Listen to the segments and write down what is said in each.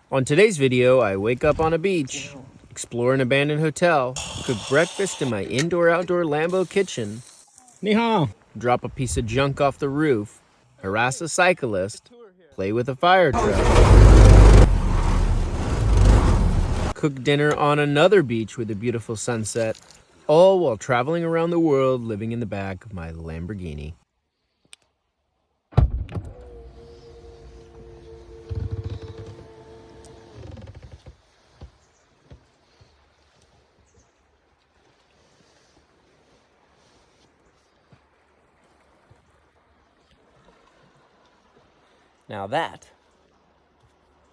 On today's video, I wake up on a beach, explore an abandoned hotel, cook breakfast in my indoor-outdoor Lambo kitchen, 你好 drop a piece of junk off the roof, harass a cyclist, play with a fire truck, cook dinner on another beach with a beautiful sunset, all while traveling around the world living in the back of my Lamborghini. Now that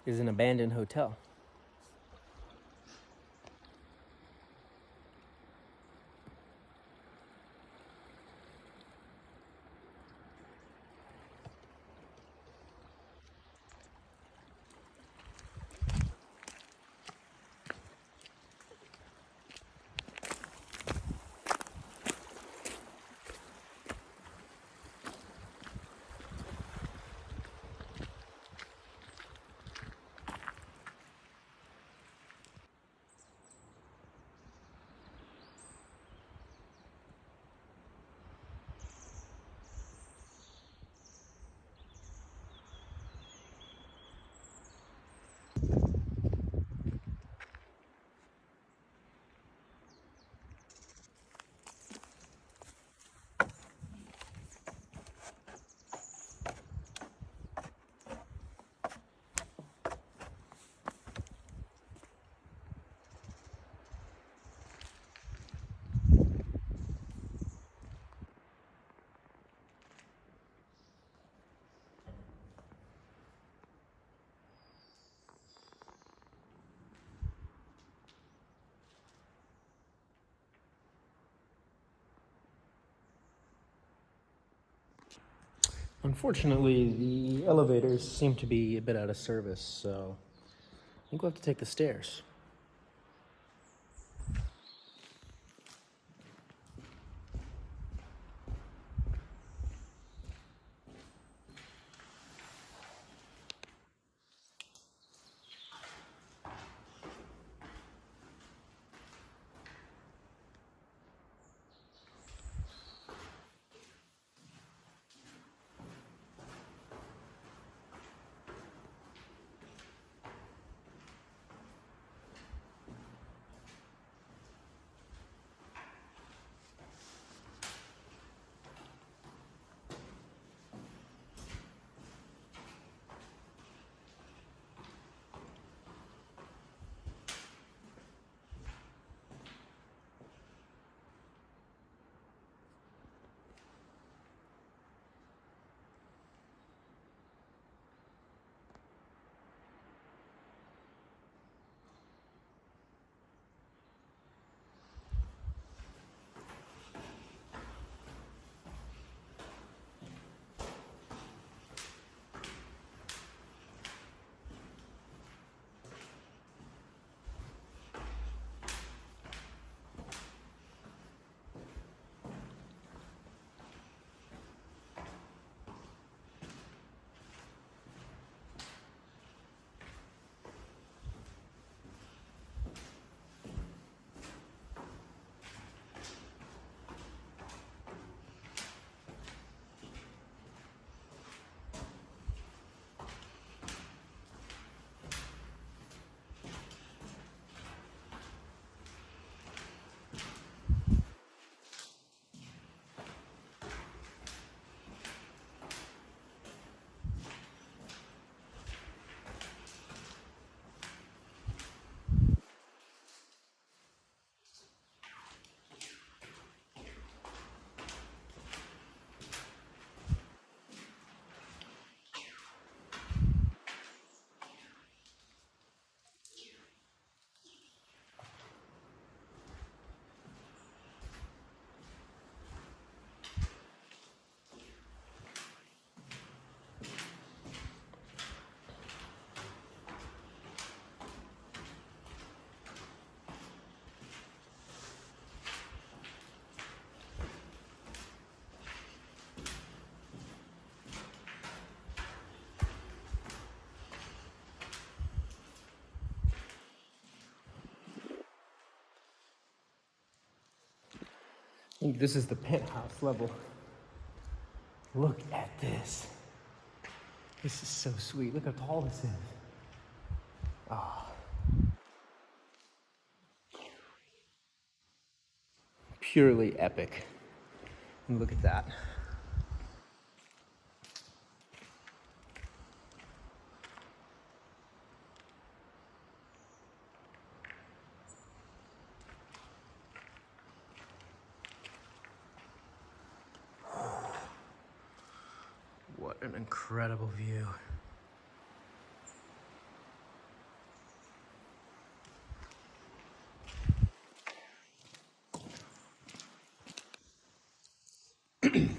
is an abandoned hotel. Unfortunately, the elevators seem to be a bit out of service, so I think we'll have to take the stairs. think this is the penthouse level. Look at this. This is so sweet. Look how tall this is. Ah. Purely epic. And look at that. What an incredible view.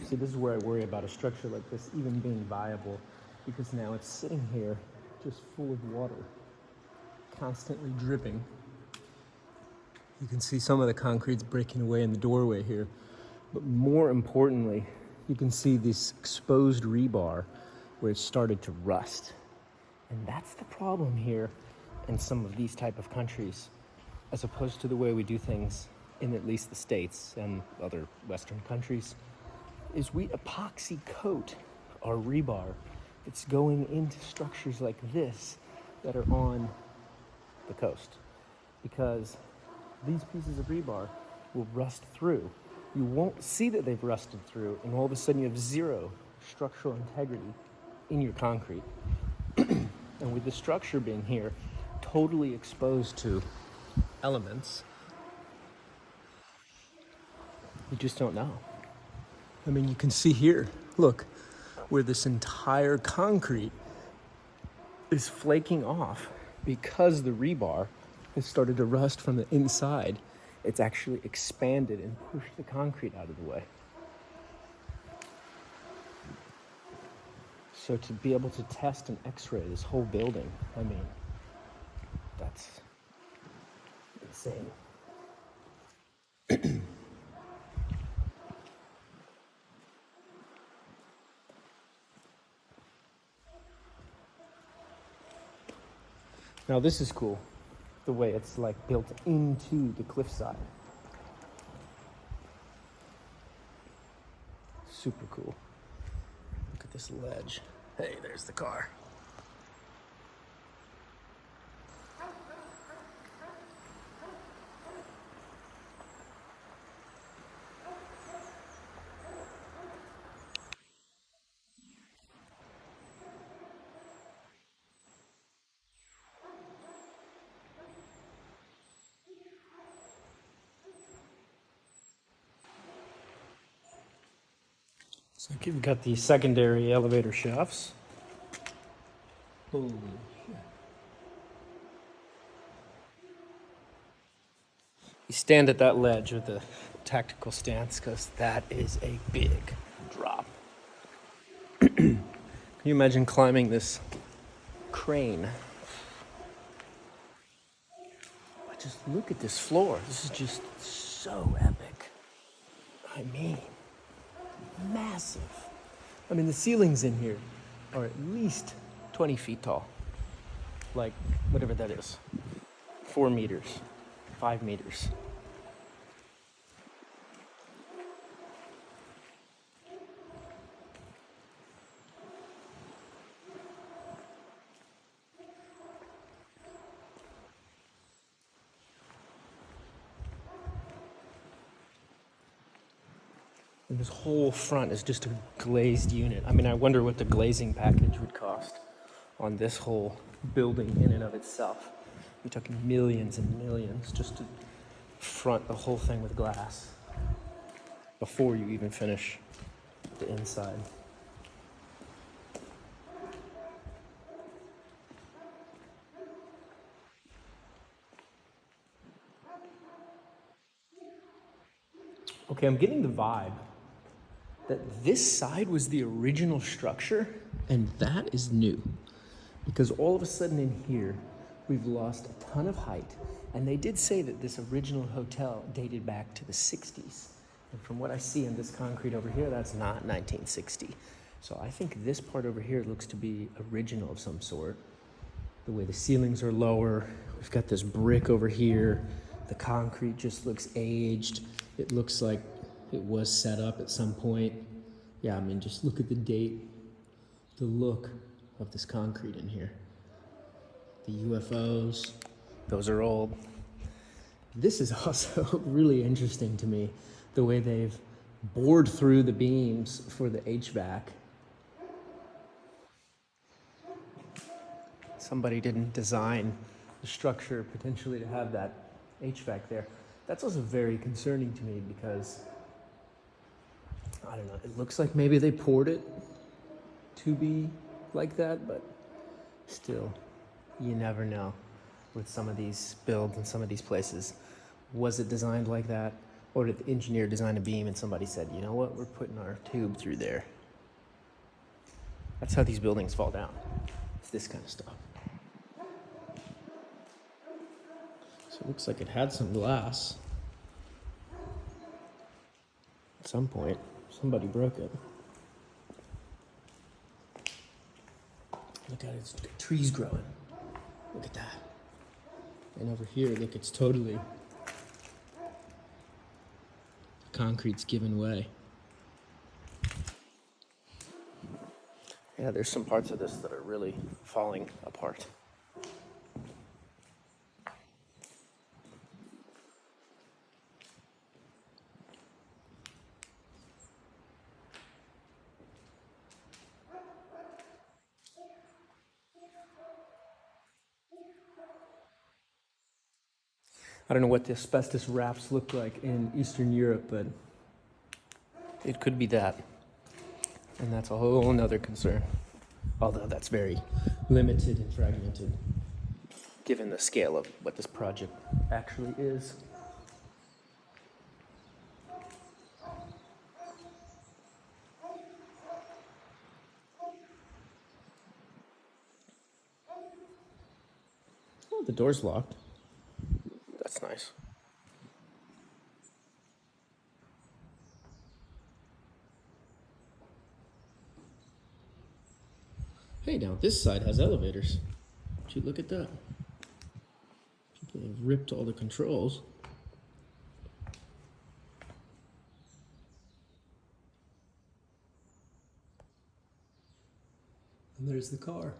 See, this is where I worry about a structure like this even being viable, because now it's sitting here just full of water, constantly dripping. You can see some of the concrete's breaking away in the doorway here, but more importantly, you can see this exposed rebar where it started to rust. And that's the problem here in some of these type of countries, as opposed to the way we do things in at least the States and other Western countries, is we epoxy coat our rebar that's going into structures like this that are on the coast, because these pieces of rebar will rust through. You won't see that they've rusted through, and all of a sudden you have zero structural integrity in your concrete. And with the structure being here, totally exposed to elements, you just don't know. I mean, you can see here, look, where this entire concrete is flaking off because the rebar has started to rust from the inside. It's actually expanded and pushed the concrete out of the way. So to be able to test and x-ray this whole building, I mean, that's insane. Now this is cool, the way it's like built into the cliffside. Super cool. Look at this ledge. Hey, there's the car. So you've got the secondary elevator shafts. Holy shit. You stand at that ledge with a tactical stance because that is a big drop. Can you imagine climbing this crane? But just look at this floor. This is just so epic. I mean, massive. I mean, the ceilings in here are at least 20 feet tall. Like, whatever that is. 4 meters, 5 meters. And this whole front is just a glazed unit. I mean, I wonder what the glazing package would cost on this whole building in and of itself. We're talking millions and millions just to front the whole thing with glass before you even finish the inside. Okay, I'm getting the vibe that this side was the original structure and that is new. Because all of a sudden in here, we've lost a ton of height. And they did say that this original hotel dated back to the 60s. And from what I see in this concrete over here, that's not 1960. So I think this part over here looks to be original of some sort. The way the ceilings are lower, we've got this brick over here. The concrete just looks aged. It looks like it was set up at some point. Yeah, I mean, just look at the date, the look of this concrete in here. The UFOs, those are old. This is also really interesting to me, the way they've bored through the beams for the HVAC. Somebody didn't design the structure potentially to have that HVAC there. That's also very concerning to me because, I don't know, it looks like maybe they poured it to be like that, but still, you never know with some of these builds and some of these places. Was it designed like that? Or did the engineer design a beam and somebody said, you know what, we're putting our tube through there? That's how these buildings fall down. It's this kind of stuff. So it looks like it had some glass. At some point, somebody broke it. Look at it, it's got trees growing. Look at that. And over here, look, it's totally, the concrete's given way. Yeah, there's some parts of this that are really falling apart. I don't know what the asbestos wraps look like in Eastern Europe, but it could be that. And that's a whole nother concern. Although that's very limited and fragmented, given the scale of what this project actually is. Oh, the door's locked. That's nice. Hey, now this side has elevators. Would you look at that? People have ripped all the controls. And there's the car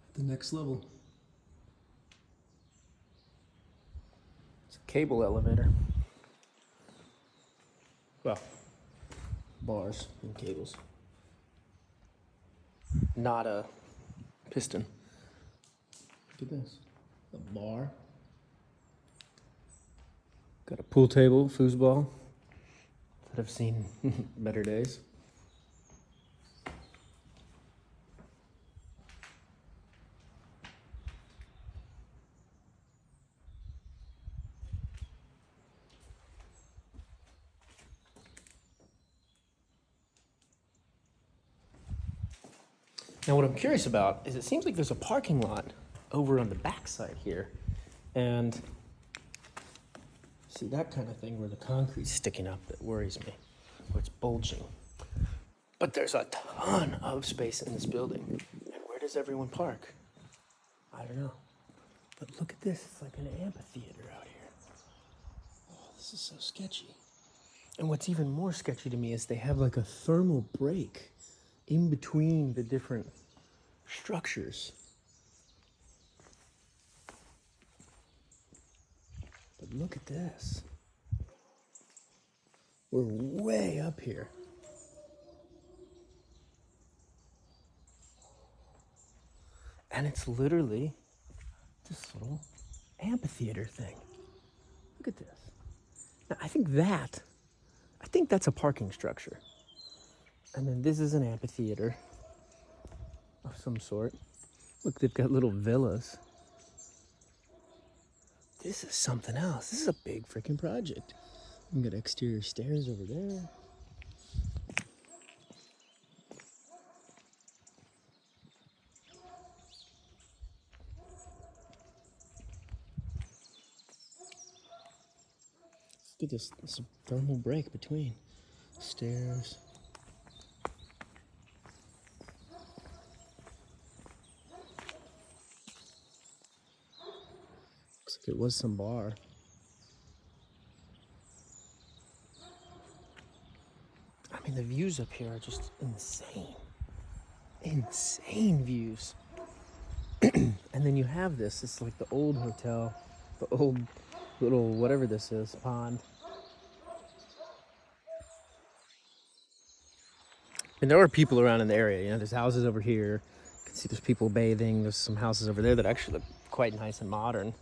at the next level. It's a cable elevator. Well, bars and cables. Not a piston. Look at this. A bar. Got a pool table, foosball. That I've seen better days. Now what I'm curious about is it seems like there's a parking lot over on the backside here. And see that kind of thing where the concrete's sticking up that worries me, where it's bulging. But there's a ton of space in this building. And where does everyone park? I don't know. But look at this, it's like an amphitheater out here. Oh, this is so sketchy. And what's even more sketchy to me is they have like a thermal break in between the different structures. But look at this. We're way up here. And it's literally this little amphitheater thing. Look at this. Now, I think that's a parking structure. And then this is an amphitheater of some sort. Look, they've got little villas. This is something else. This is a big freaking project. We've got exterior stairs over there. Look at this thermal break between stairs. Looks like it was some bar. And the views up here are just insane. Insane views. And then you have this. It's like the old hotel, the old little whatever this is, pond. And there are people around in the area. You know, there's houses over here. You can see there's people bathing. There's some houses over there that actually look quite nice and modern.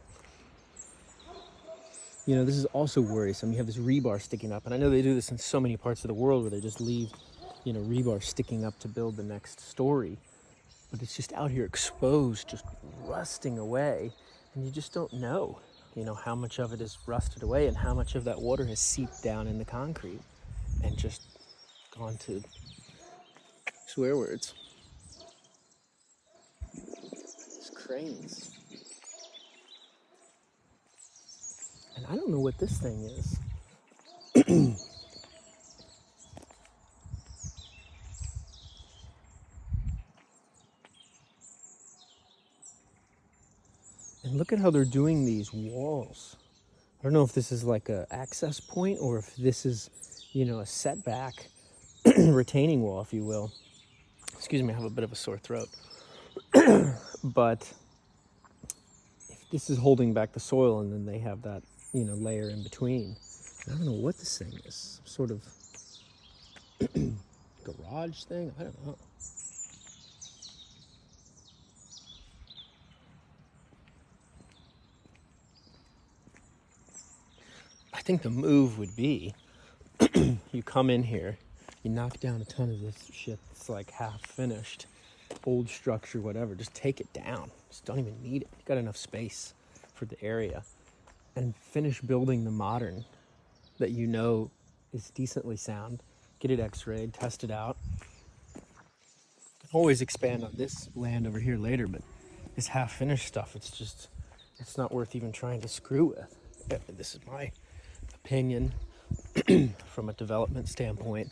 You know, this is also worrisome. You have this rebar sticking up. And I know they do this in so many parts of the world where they just leave, you know, rebar sticking up to build the next story. But it's just out here exposed, just rusting away. And you just don't know, you know, how much of it is rusted away and how much of that water has seeped down in the concrete and just gone to swear words. These cranes. And I don't know what this thing is. And look at how they're doing these walls. I don't know if this is like a access point or if this is, you know, a setback retaining wall, if you will. Excuse me, I have a bit of a sore throat. But if this is holding back the soil and then they have that, you know, layer in between. I don't know what this thing is. Some sort of garage thing? I don't know. I think the move would be you come in here, you knock down a ton of this shit that's like half finished, old structure, whatever. Just take it down. Just don't even need it. You got enough space for the area. And finish building the modern that you know is decently sound. Get it x-rayed, test it out. Always expand on this land over here later, but this half-finished stuff, it's not worth even trying to screw with. This is my opinion from a development standpoint.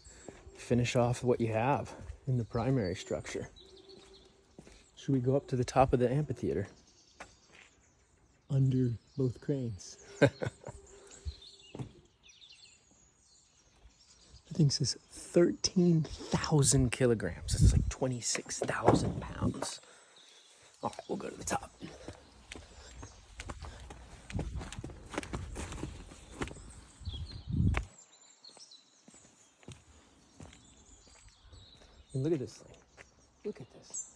Finish off what you have in the primary structure. Should we go up to the top of the amphitheater? Under both cranes. The thing says 13,000 kilograms. It's like 26,000 pounds. All right, we'll go to the top. And look at this thing. Look at this.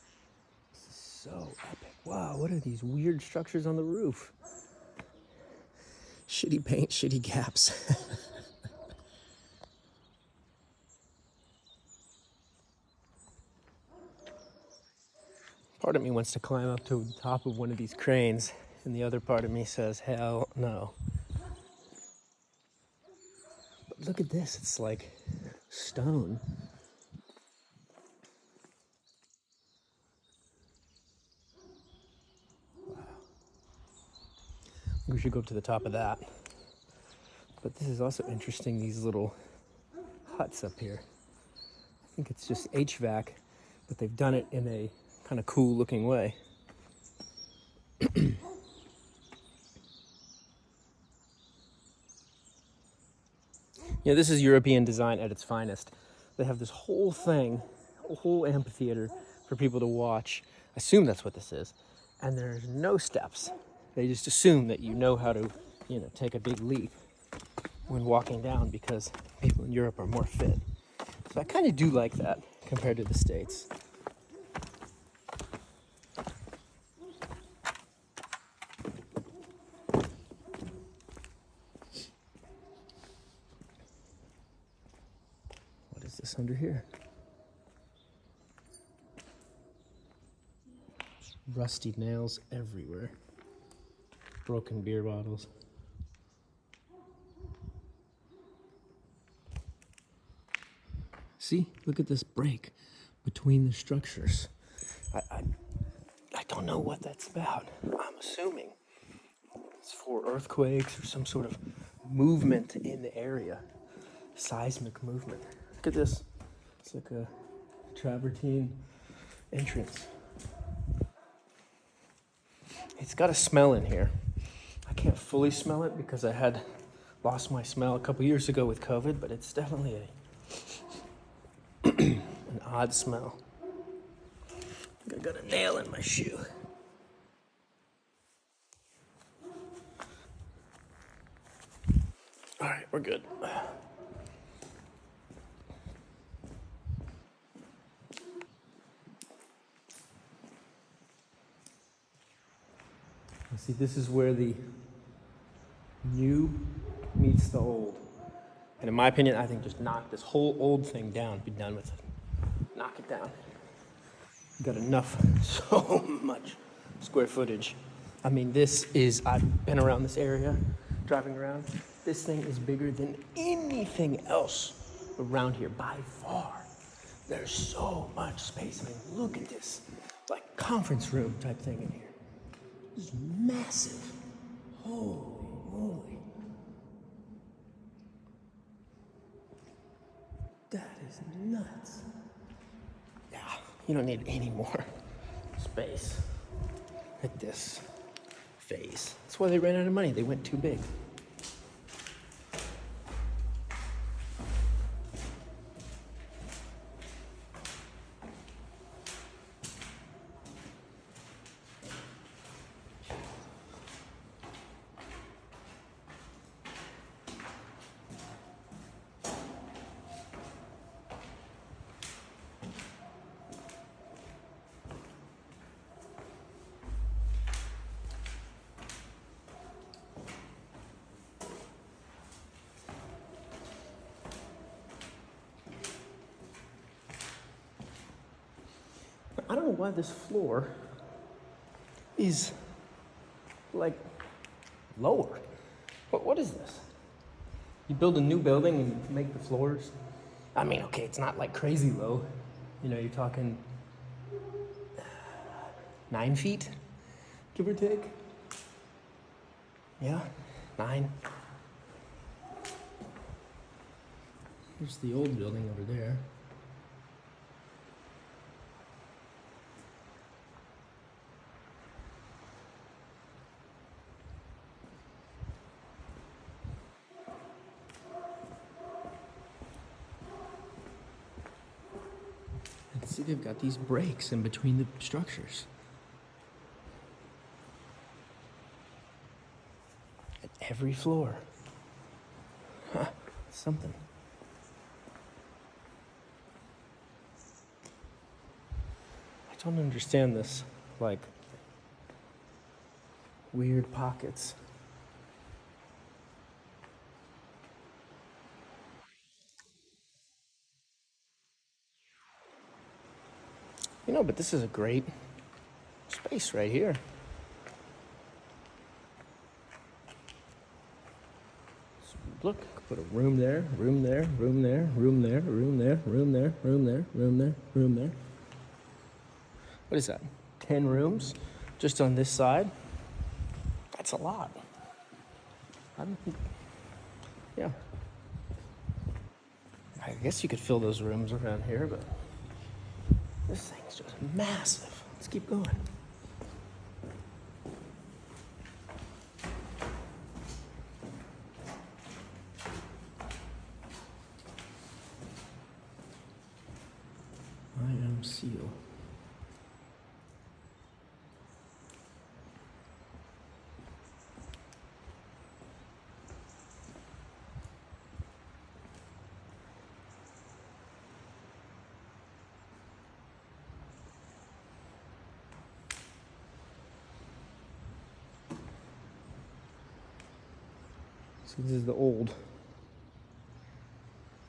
This is so epic. Wow, what are these weird structures on the roof? Shitty paint, shitty gaps. Part of me wants to climb up to the top of one of these cranes, and the other part of me says, hell no. But look at this, it's like stone. Wow. We should go up to the top of that. But this is also interesting, these little huts up here. I think it's just HVAC, but they've done it in a kind of cool looking way. You know, this is European design at its finest. They have this whole thing, a whole amphitheater for people to watch. I assume that's what this is. And there's no steps. They just assume that you know how to, you know, take a big leap when walking down because people in Europe are more fit. So I kind of do like that compared to the States. What is this under here? Rusty nails everywhere. Broken beer bottles. See, look at this break between the structures. I don't know what that's about. I'm assuming it's for earthquakes or some sort of movement in the area. Seismic movement. Look at this. It's like a travertine entrance. It's got a smell in here. I can't fully smell it because I had lost my smell a couple years ago with COVID, but it's definitely odd smell. I got a nail in my shoe. All right, we're good. See, this is where the new meets the old. And in my opinion, I think just knock this whole old thing down, be done with it. Knock it down. You got enough, so much square footage. I mean, I've been around this area, driving around. This thing is bigger than anything else around here by far. There's so much space. I mean, look at this, like conference room type thing in here. This is massive. Holy moly. That is nuts. Yeah, you don't need any more space at this phase. That's why they ran out of money. They went too big. I don't know why this floor is like lower. What is this? You build a new building and make the floors? I mean, okay, it's not like crazy low. You know, you're talking 9 feet, give or take. Yeah, 9. Here's the old building over there. See, they've got these breaks in between the structures. At every floor. Huh, something. I don't understand this, like, weird pockets. You know, but this is a great space right here. So look, put a room there, room there, room there, room there, room there, room there, room there, room there, room there. What is that? 10 rooms just on this side? That's a lot. I don't think, yeah. I guess you could fill those rooms around here, but this thing's just massive. Let's keep going. I am seal. So this is the old.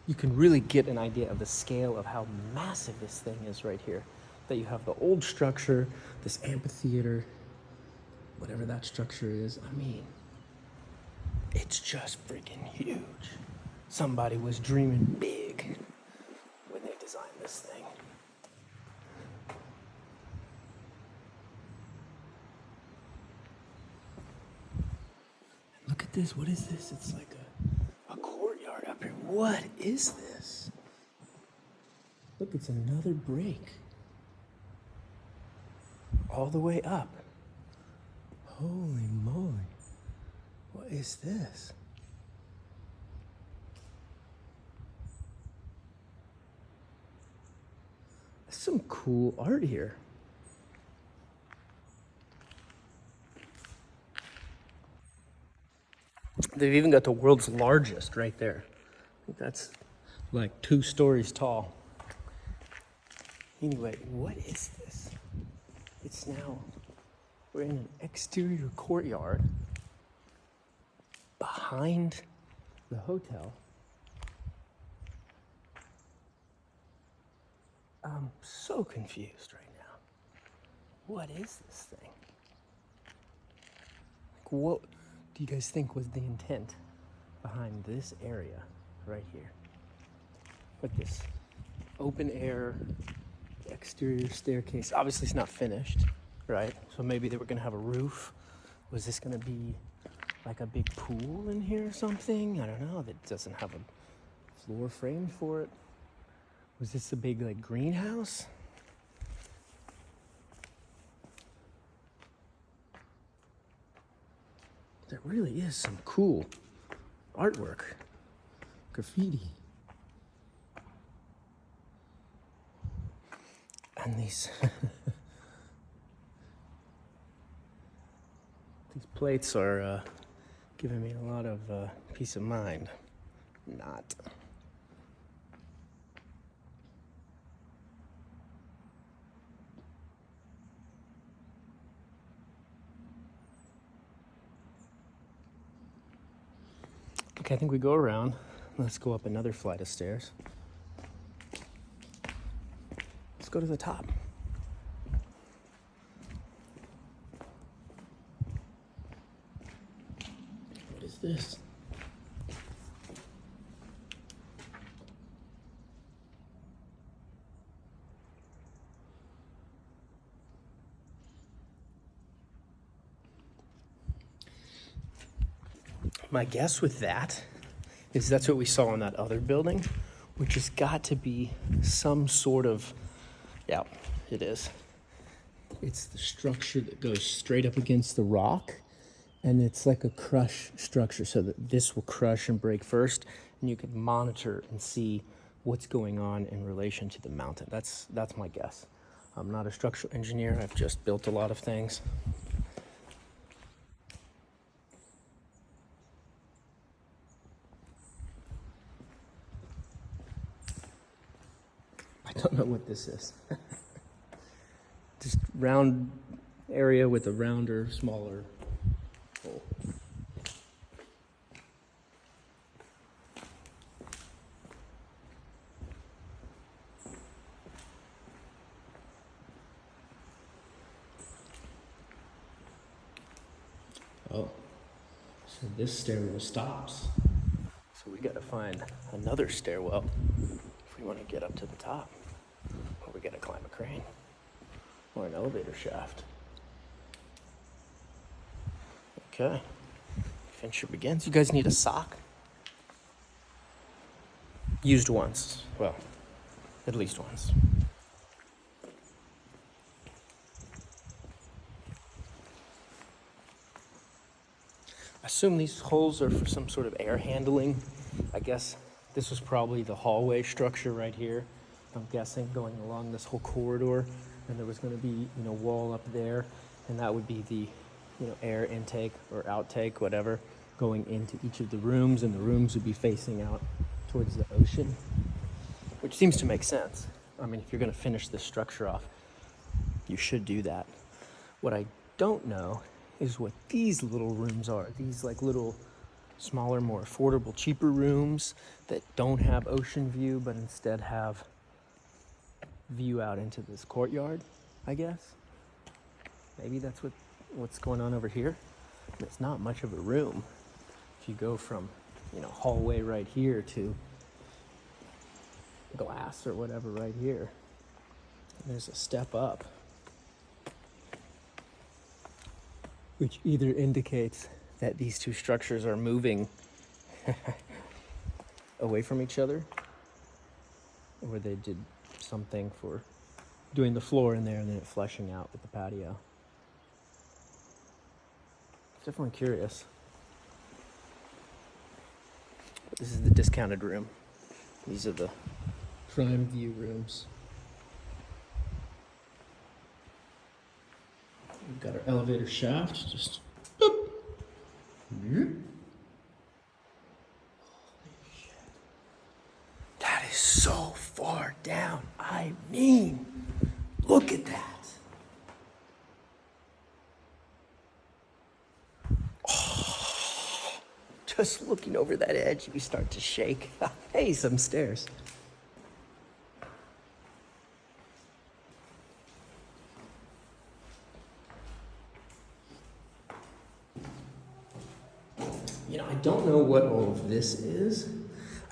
You can really get an idea of the scale of how massive this thing is right here. That you have the old structure, this amphitheater, whatever that structure is. I mean, it's just freaking huge. Somebody was dreaming big when they designed this thing. Look at this. What is this? It's like a courtyard up here. What is this? Look, it's another break. All the way up. Holy moly. What is this? some cool art here. They've even got the world's largest right there. I think that's like 2 stories tall. Anyway, what is this? It's now, we're in an exterior courtyard behind the hotel. I'm so confused right now. What is this thing? Like, what do you guys think was the intent behind this area right here? Like this open air exterior staircase. Obviously it's not finished, right? So maybe they were gonna have a roof. Was this gonna be like a big pool in here or something? I don't know. That doesn't have a floor frame for it. Was this a big like greenhouse? There really is some cool artwork, graffiti. And these these plates are giving me a lot of peace of mind. Not. Okay, I think we go around. Let's go up another flight of stairs. Let's go to the top. What is this? My guess with that is that's what we saw in that other building, which has got to be some sort of, yeah, it is. It's the structure that goes straight up against the rock, and it's like a crush structure so that this will crush and break first, and you can monitor and see what's going on in relation to the mountain. That's my guess. I'm not a structural engineer. I've just built a lot of things. I don't know what this is. Just round area with a rounder, smaller hole. Oh, so this stairwell stops. So we gotta find another stairwell if we want to get up to the top. Or we gotta climb a crane or an elevator shaft. Okay, adventure begins. You guys need a sock? Used once. Well, at least once. I assume these holes are for some sort of air handling. I guess this was probably the hallway structure right here. I'm guessing going along this whole corridor, and there was going to be, wall up there, and that would be the, air intake or outtake, whatever, going into each of the rooms, and the rooms would be facing out towards the ocean, which seems to make sense. I mean, if you're going to finish this structure off, you should do that. What I don't know is what these little rooms are. These like little smaller, more affordable, cheaper rooms that don't have ocean view, but instead have view out into this courtyard, I guess. Maybe that's what's going on over here. It's not much of a room. If you go from, hallway right here to glass or whatever right here, there's a step up, which either indicates that these two structures are moving away from each other, or they did something for doing the floor in there and then it fleshing out with the patio. Definitely curious. But this is the discounted room. These are the prime view rooms. got our elevator shaft, just boop. Holy shit. That is so far down. I mean, look at that. Oh, just looking over that edge, you start to shake. Hey, some stairs. You know, I don't know what all of this is.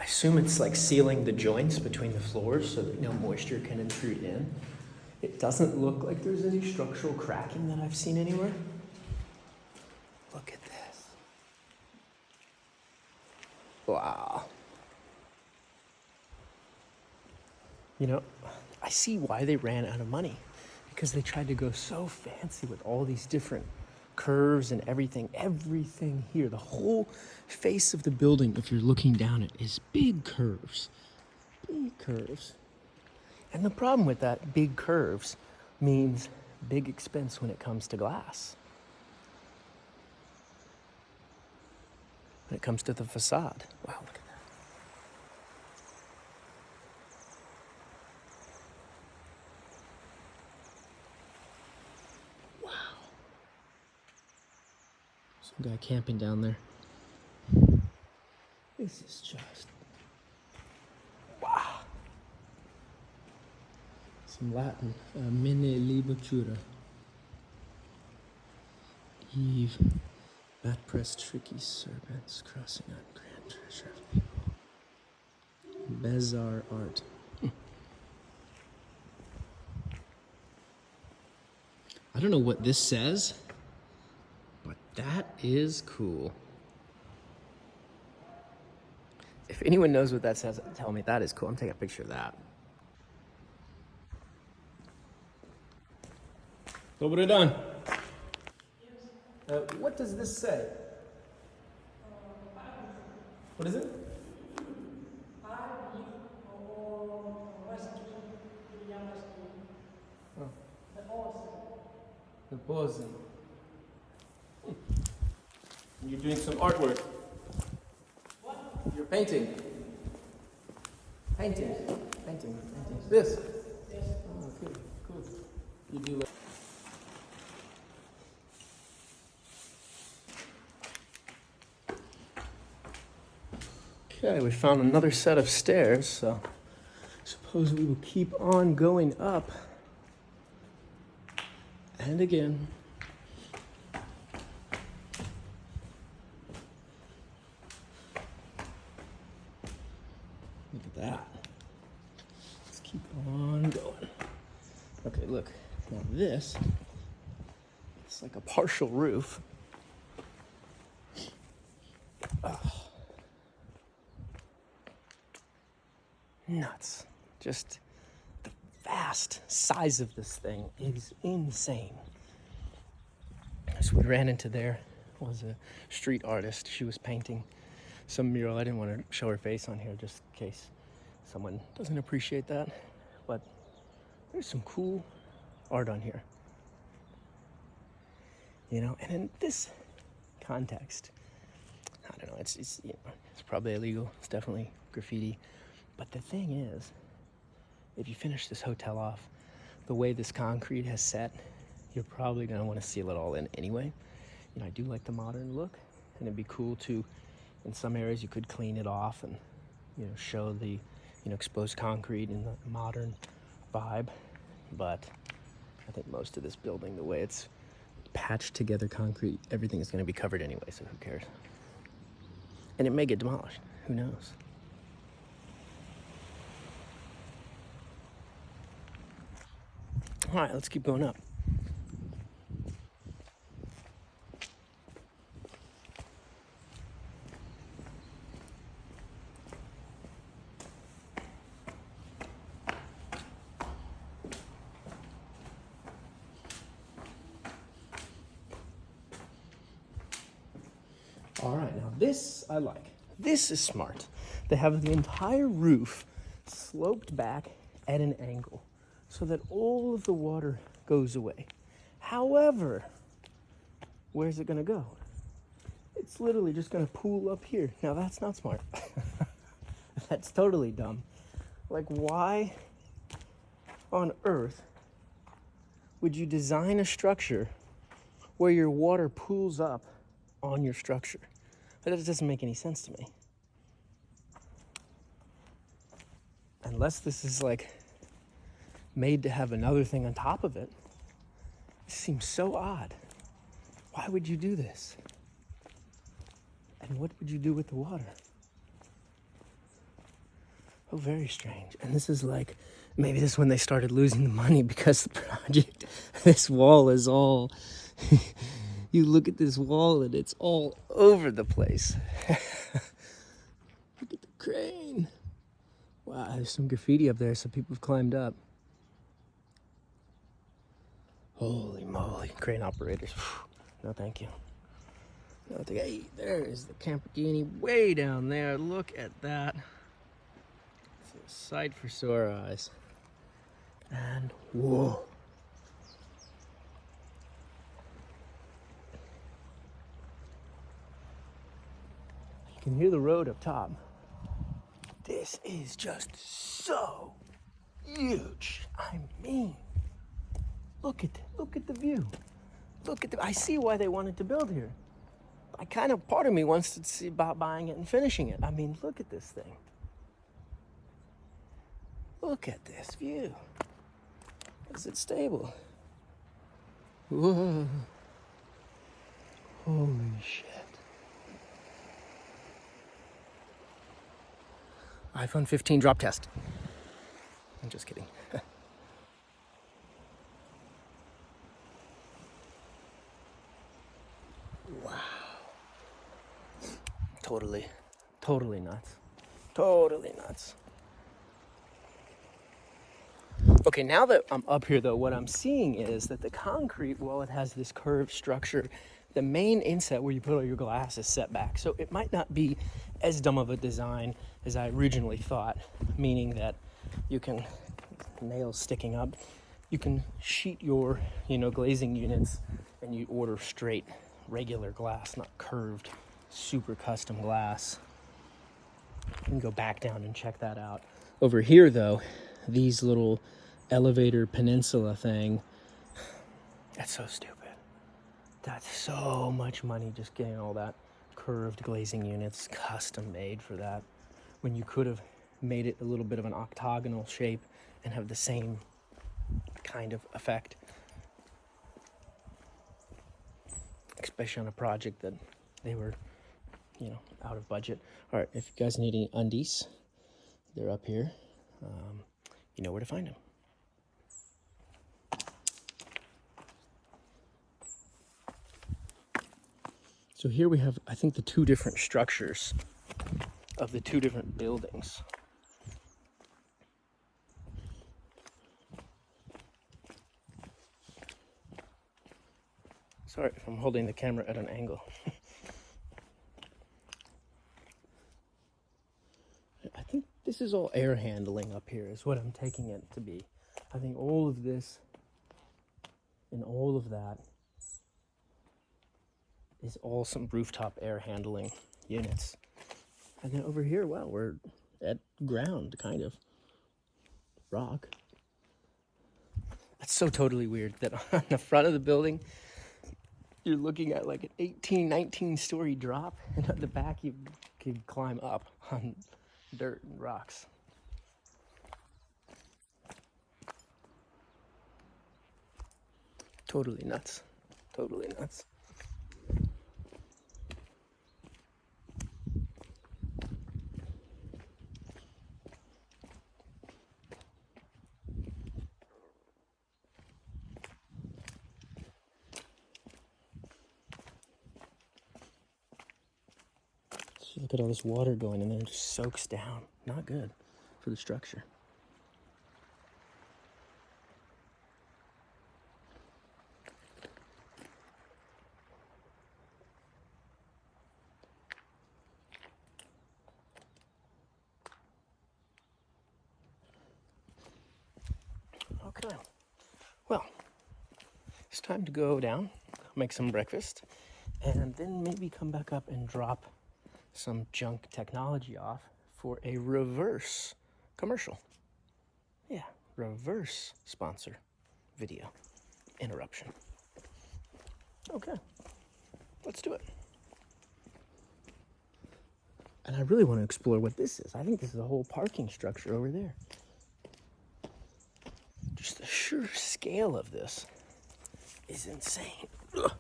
I assume it's like sealing the joints between the floors so that no moisture can intrude in. It doesn't look like there's any structural cracking that I've seen anywhere. Look at this. Wow. You know, I see why they ran out of money, because they tried to go so fancy with all these different curves and everything here. The whole face of the building, if you're looking down it, is big curves. Big curves. And the problem with that, big curves, means big expense when it comes to glass. When it comes to the facade. Wow, look at that. Some guy camping down there. This is just... wow. Some Latin. Mene libatura. Eve. Bat pressed tricky serpents crossing on grand treasure of people. Bizarre art. I don't know what this says, but that is cool. If anyone knows what that says, tell me. That is cool. I'm taking a picture of that. Dobre dan. What does this say? What is it? The Bozen. You're doing some artwork. What? You're painting. Painting. This? Yes. Oh, okay, cool. You do like... Okay, we found another set of stairs, so I suppose we will keep on going up. And again. Look at that. Let's keep on going. Okay, look. Now this, it's like a partial roof. Oh. Nuts. Just the vast size of this thing is insane. So we ran into there was a street artist. She was painting some mural. I didn't want to show her face on here just in case someone doesn't appreciate that. But there's some cool art on here. You know, and in this context, I don't know, it's you know, it's probably illegal. It's definitely graffiti. But the thing is, if you finish this hotel off, the way this concrete has set, you're probably going to want to seal it all in anyway. You know, I do like the modern look, and it'd be cool to, in some areas, you could clean it off and, you know, show the, you know, exposed concrete in the modern vibe. But I think most of this building, the way it's patched together concrete, everything is going to be covered anyway, so who cares? And it may get demolished. Who knows? All right, let's keep going up. All right, now this I like. This is smart. They have the entire roof sloped back at an angle so that all of the water goes away. However, where's it gonna go? It's literally just gonna pool up here. Now that's not smart. That's totally dumb. Like, why on earth would you design a structure where your water pools up on your structure? That doesn't make any sense to me. Unless this is like made to have another thing on top of it. It seems so odd. Why would you do this? And what would you do with the water? Oh, very strange. And this is like, maybe this is when they started losing the money, because the project, this wall is all, you look at this wall and it's all over the place. Look at the crane. Wow, there's some graffiti up there, so people have climbed up. Holy moly, crane operators. No, thank you. No, thank you. Hey, there is the Camperghini way down there. Look at that. It's a sight for sore eyes. And whoa. You can hear the road up top. This is just so huge. I mean, look at the view. Look at I see why they wanted to build here. Part of me wants to see about buying it and finishing it. I mean, look at this thing. Look at this view. Is it stable? Whoa. Holy shit. iPhone 15 drop test. I'm just kidding. Wow. Totally nuts. Totally nuts. Okay, now that I'm up here though, what I'm seeing is that the concrete, while it has this curved structure, the main inset where you put all your glass is set back. So it might not be as dumb of a design as I originally thought, meaning that you can, nails sticking up, you can sheet your, glazing units and you order straight, regular glass, not curved, super custom glass. You can go back down and check that out. Over here though, these little elevator peninsula thing, that's so stupid. That's so much money just getting all that curved glazing units custom made for that, when you could have made it a little bit of an octagonal shape and have the same kind of effect, especially on a project that they were, out of budget. All right, if you guys need any undies, they're up here. You know where to find them. So here we have, I think, the two different structures of the two different buildings. Sorry if I'm holding the camera at an angle. I think this is all air handling up here is what I'm taking it to be. I think all of this and all of that is all some rooftop air handling units. And then over here, well, we're at ground, kind of. Rock. That's so totally weird that on the front of the building, you're looking at like an 18, 19-story drop, and at the back you can climb up on dirt and rocks. Totally nuts. Totally nuts. So look at all this water going in there, it just soaks down. Not good for the structure. Okay, well, it's time to go down. make some breakfast, and then maybe come back up and drop some junk technology off for a reverse commercial. Yeah, reverse sponsor video interruption. Okay, let's do it. And I really want to explore what this is. I think this is a whole parking structure over there. Just the sheer scale of this is insane. Ugh.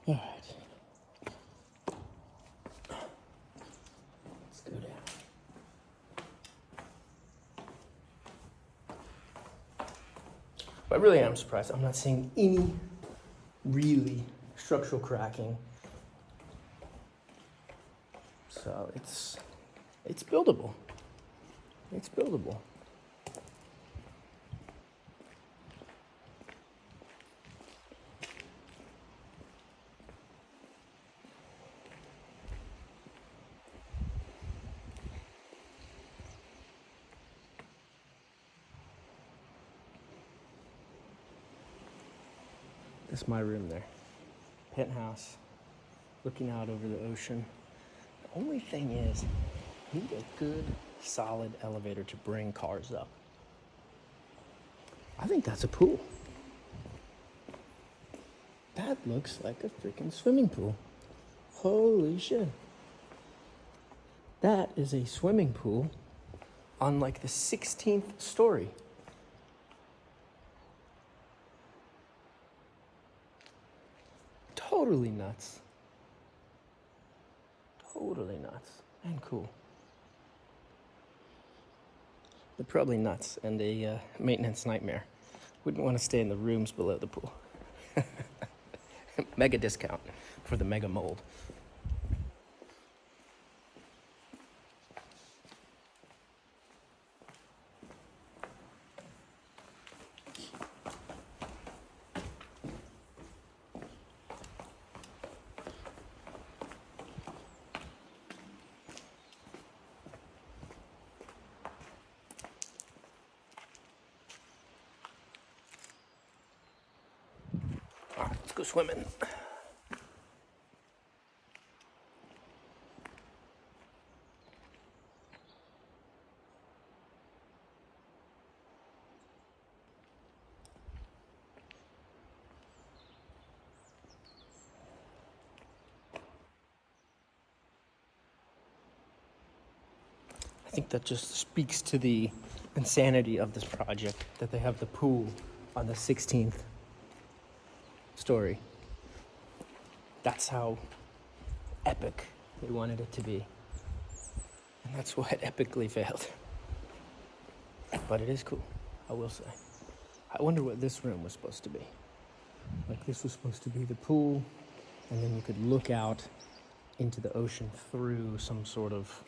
All right. Let's go down. But I really am surprised. I'm not seeing any really structural cracking. So it's buildable. It's buildable. That's my room there. Penthouse, looking out over the ocean. The only thing is, I need a good, solid elevator to bring cars up. I think that's a pool. That looks like a freaking swimming pool. Holy shit. That is a swimming pool on like the 16th story. Totally nuts. Totally nuts and cool. But probably nuts and a maintenance nightmare. Wouldn't want to stay in the rooms below the pool. Mega discount for the mega mold. All right, let's go swimming. I think that just speaks to the insanity of this project, that they have the pool on the 16th story. That's how epic they wanted it to be. And that's why it epically failed. But it is cool, I will say. I wonder what this room was supposed to be. Like, this was supposed to be the pool, and then you could look out into the ocean through some sort of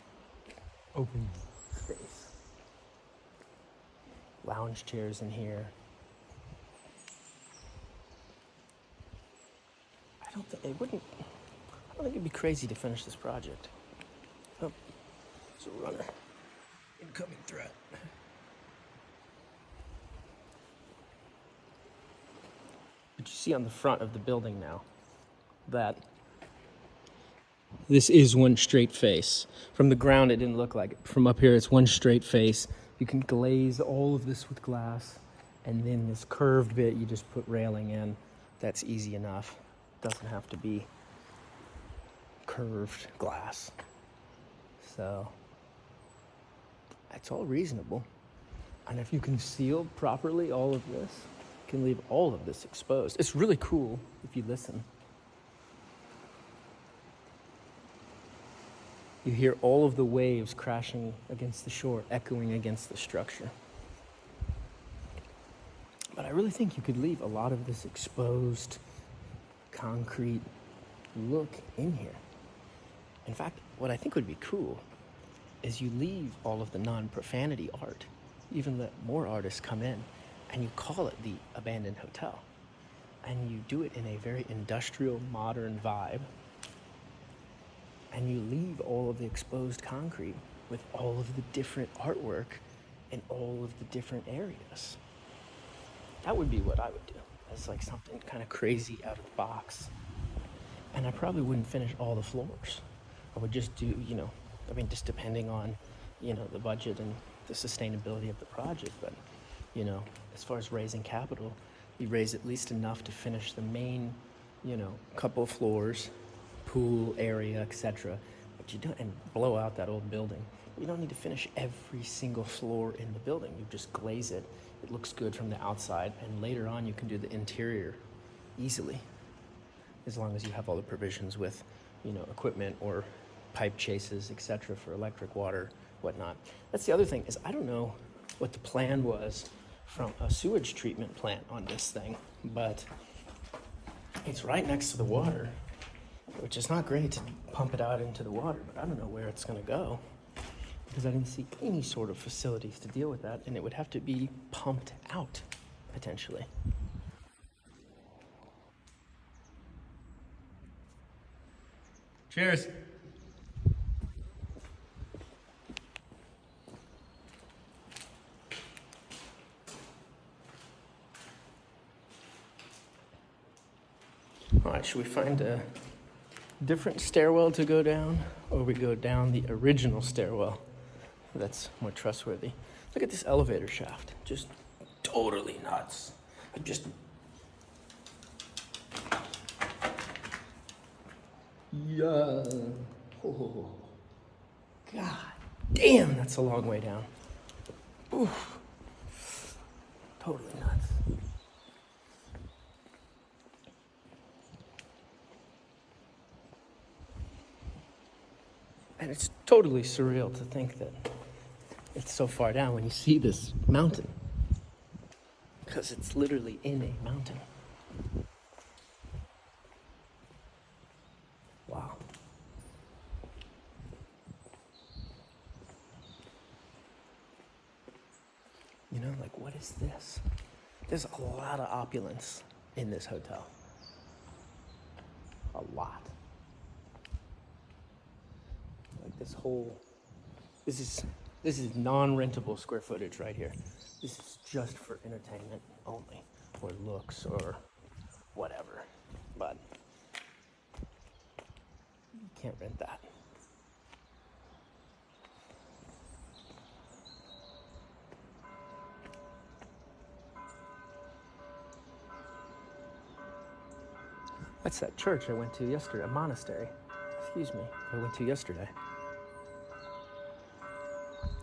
open space. Lounge chairs in here. I don't think it'd be crazy to finish this project. Oh, there's a runner. Incoming threat. But you see on the front of the building now that this is one straight face. From the ground, it didn't look like it. From up here, it's one straight face. You can glaze all of this with glass, and then this curved bit, you just put railing in. That's easy enough. Doesn't have to be curved glass. So it's all reasonable. And if you can seal properly all of this, you can leave all of this exposed. It's really cool if you listen. You hear all of the waves crashing against the shore, echoing against the structure. But I really think you could leave a lot of this exposed concrete look in here. In fact, what I think would be cool is you leave all of the non-profanity art, even let more artists come in, and you call it the abandoned hotel. And you do it in a very industrial, modern vibe. And you leave all of the exposed concrete with all of the different artwork in all of the different areas. That would be what I would do. It's like something kind of crazy out of the box. And I probably wouldn't finish all the floors. I would just do, just depending on, the budget and the sustainability of the project. But, as far as raising capital, you raise at least enough to finish the main, couple of floors, pool area, etc. But you don't, and blow out that old building. You don't need to finish every single floor in the building. You just glaze it. It looks good from the outside, and later on you can do the interior easily, as long as you have all the provisions with, equipment or pipe chases, etc. for electric, water, whatnot. That's the other thing, is I don't know what the plan was from a sewage treatment plant on this thing, but it's right next to the water, which is not great to pump it out into the water, but I don't know where it's gonna go, because I didn't see any sort of facilities to deal with that, and it would have to be pumped out, potentially. Cheers. All right, should we find a different stairwell to go down, or we go down the original stairwell that's more trustworthy? Look at this elevator shaft, just totally nuts. Yeah. Oh, God damn, that's a long way down. Oof. Totally nuts. And it's totally surreal to think that it's so far down when you see this mountain, because it's literally in a mountain. Wow. What is this? There's a lot of opulence in this hotel. A lot. Like this is non-rentable square footage right here. This is just for entertainment only, or looks, or whatever. But you can't rent that. That's that church I went to yesterday, a monastery. Excuse me, I went to yesterday.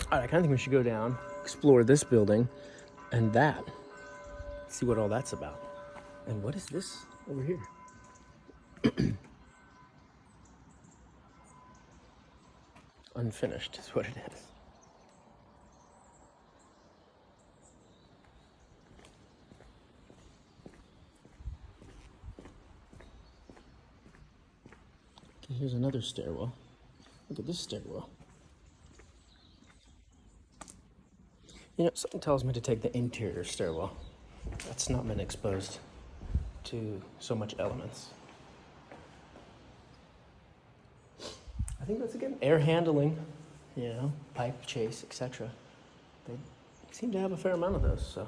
All right, I kind of think we should go down, explore this building, and that. See what all that's about. And what is this over here? Unfinished is what it is. Okay, here's another stairwell. Look at this stairwell. Something tells me to take the interior stairwell. That's not been exposed to so much elements. I think that's, again, air handling, pipe chase, etc. They seem to have a fair amount of those, so.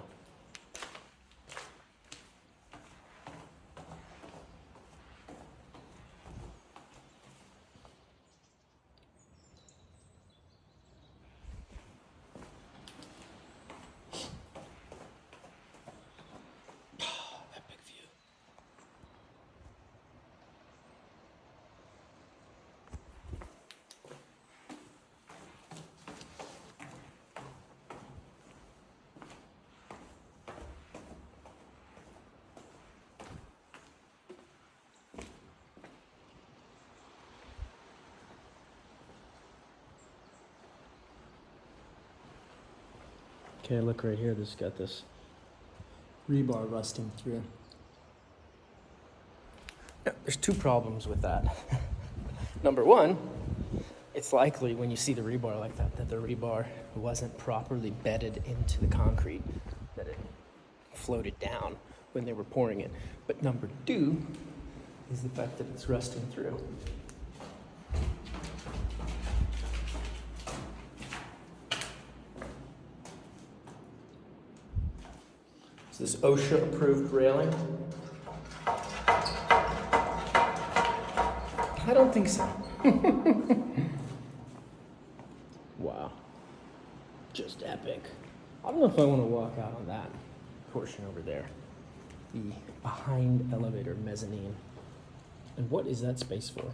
Okay, look right here, this has got this rebar rusting through. Yeah, there's two problems with that. Number one, it's likely when you see the rebar like that the rebar wasn't properly bedded into the concrete, that it floated down when they were pouring it. But number two is the fact that it's rusting through. So this OSHA approved railing? I don't think so. Wow. Just epic. I don't know if I want to walk out on that portion over there. The behind elevator mezzanine. And what is that space for?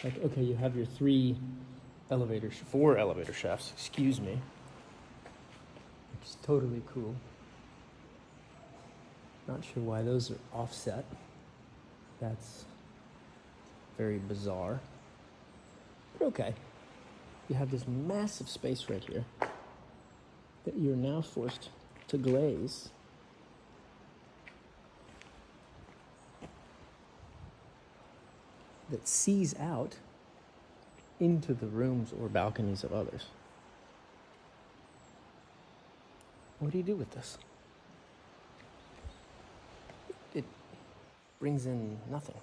Like, okay, you have your four elevator shafts, excuse me. Which is totally cool. Not sure why those are offset. That's very bizarre. But okay. You have this massive space right here that you're now forced to glaze. That sees out into the rooms or balconies of others. What do you do with this? It brings in nothing.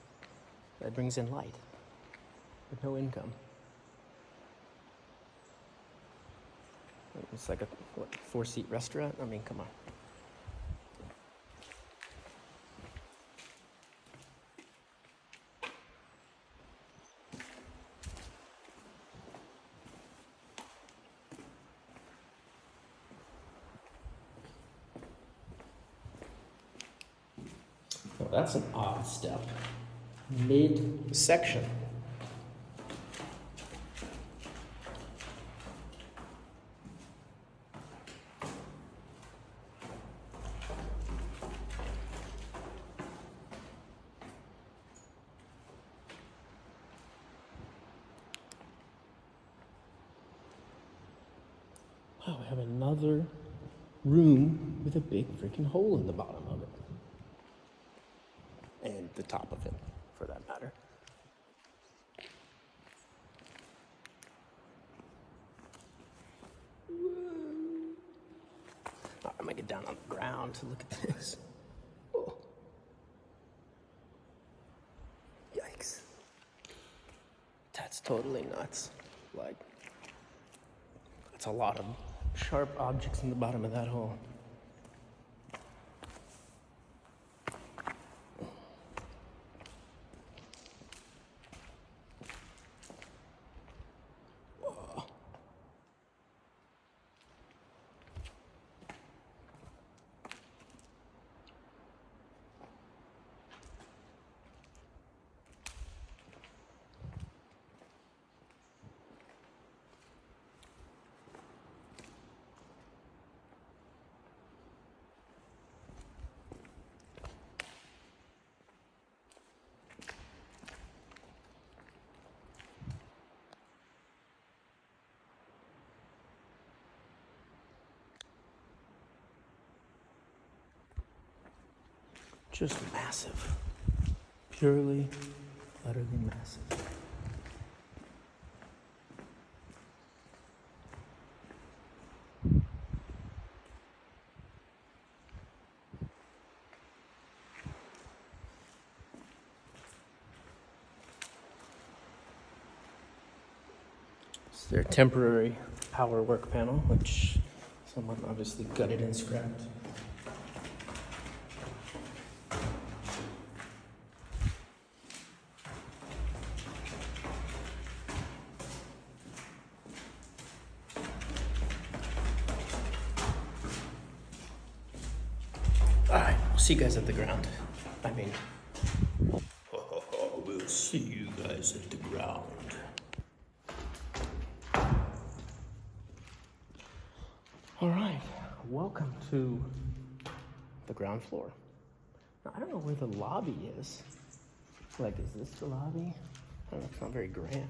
It brings in light, but no income. It's like a, four-seat restaurant? I mean, come on. Well, that's an odd step. Mid-section. Wow, we have another room with a big freaking hole in the bottom of it. And the top of it, for that matter. Oh, I'm gonna get down on the ground to look at this. Oh. Yikes. That's totally nuts. Like, that's a lot of sharp objects in the bottom of that hole. Just massive. Purely, utterly massive. It's their temporary power work panel, which someone obviously gutted and scrapped. Alright, we'll see you guys at the ground. We'll see you guys at the ground. Alright, welcome to the ground floor. Now, I don't know where the lobby is. Like, is this the lobby? I don't know, it's not very grand.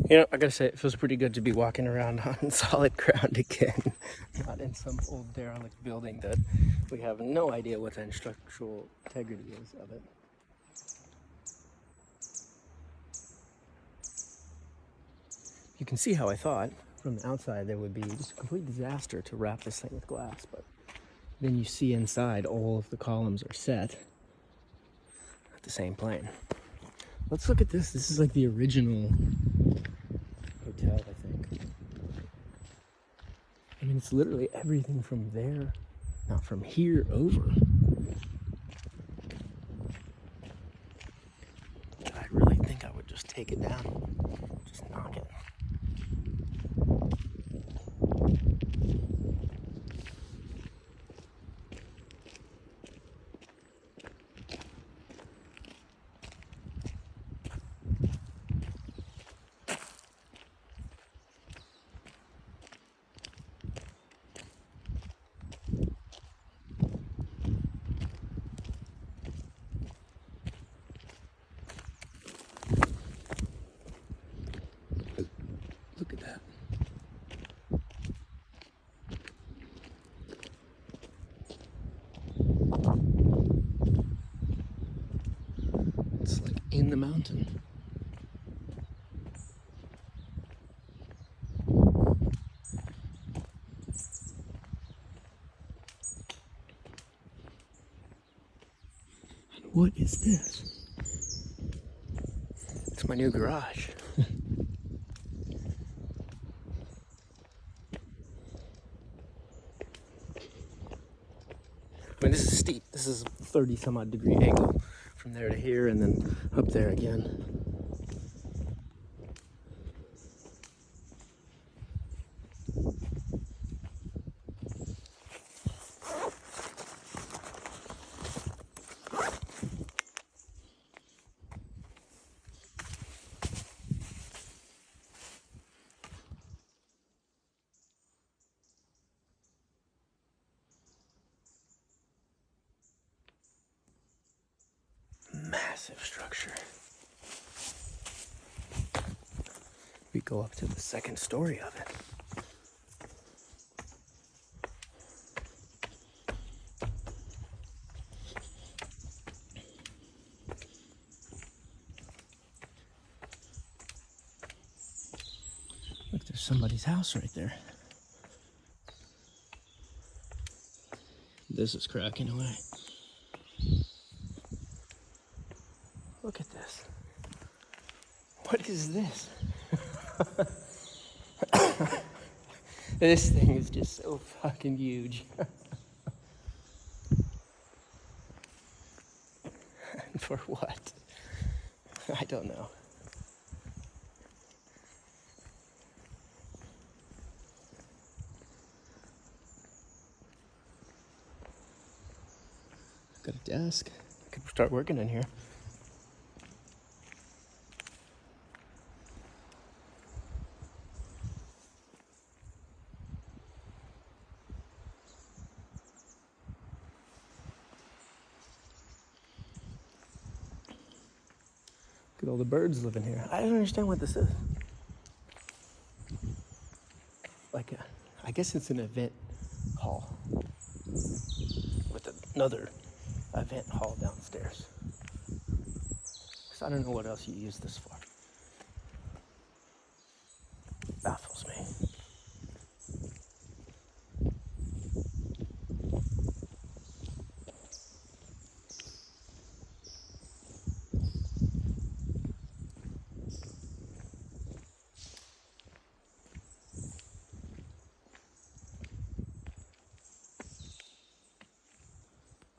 You know, I gotta say, it feels pretty good to be walking around on solid ground again. Not in some old derelict building that we have no idea what the structural integrity is of it. You can see how I thought from the outside there would be just a complete disaster to wrap this thing with glass, but then you see inside all of the columns are set at the same plane. Let's look at this. This is like the original hotel, I think. I mean, it's literally everything from there, not from here over. I really think I would just take it down, just knock it. Look at that. It's like in the mountain. And what is this? It's my new garage. I mean, this is steep. This is 30 some odd degree angle from there to here and then up there again. Massive structure. We go up to the second story of it. Look, there's somebody's house right there. This is cracking away. Look at this. What is this? This thing is just so fucking huge. And for what? I don't know. Got a desk. I could start working in here. Look at all the birds living here. I don't understand what this is. Like I guess it's an event hall with another event hall downstairs. So I don't know what else you use this for. Baffles me.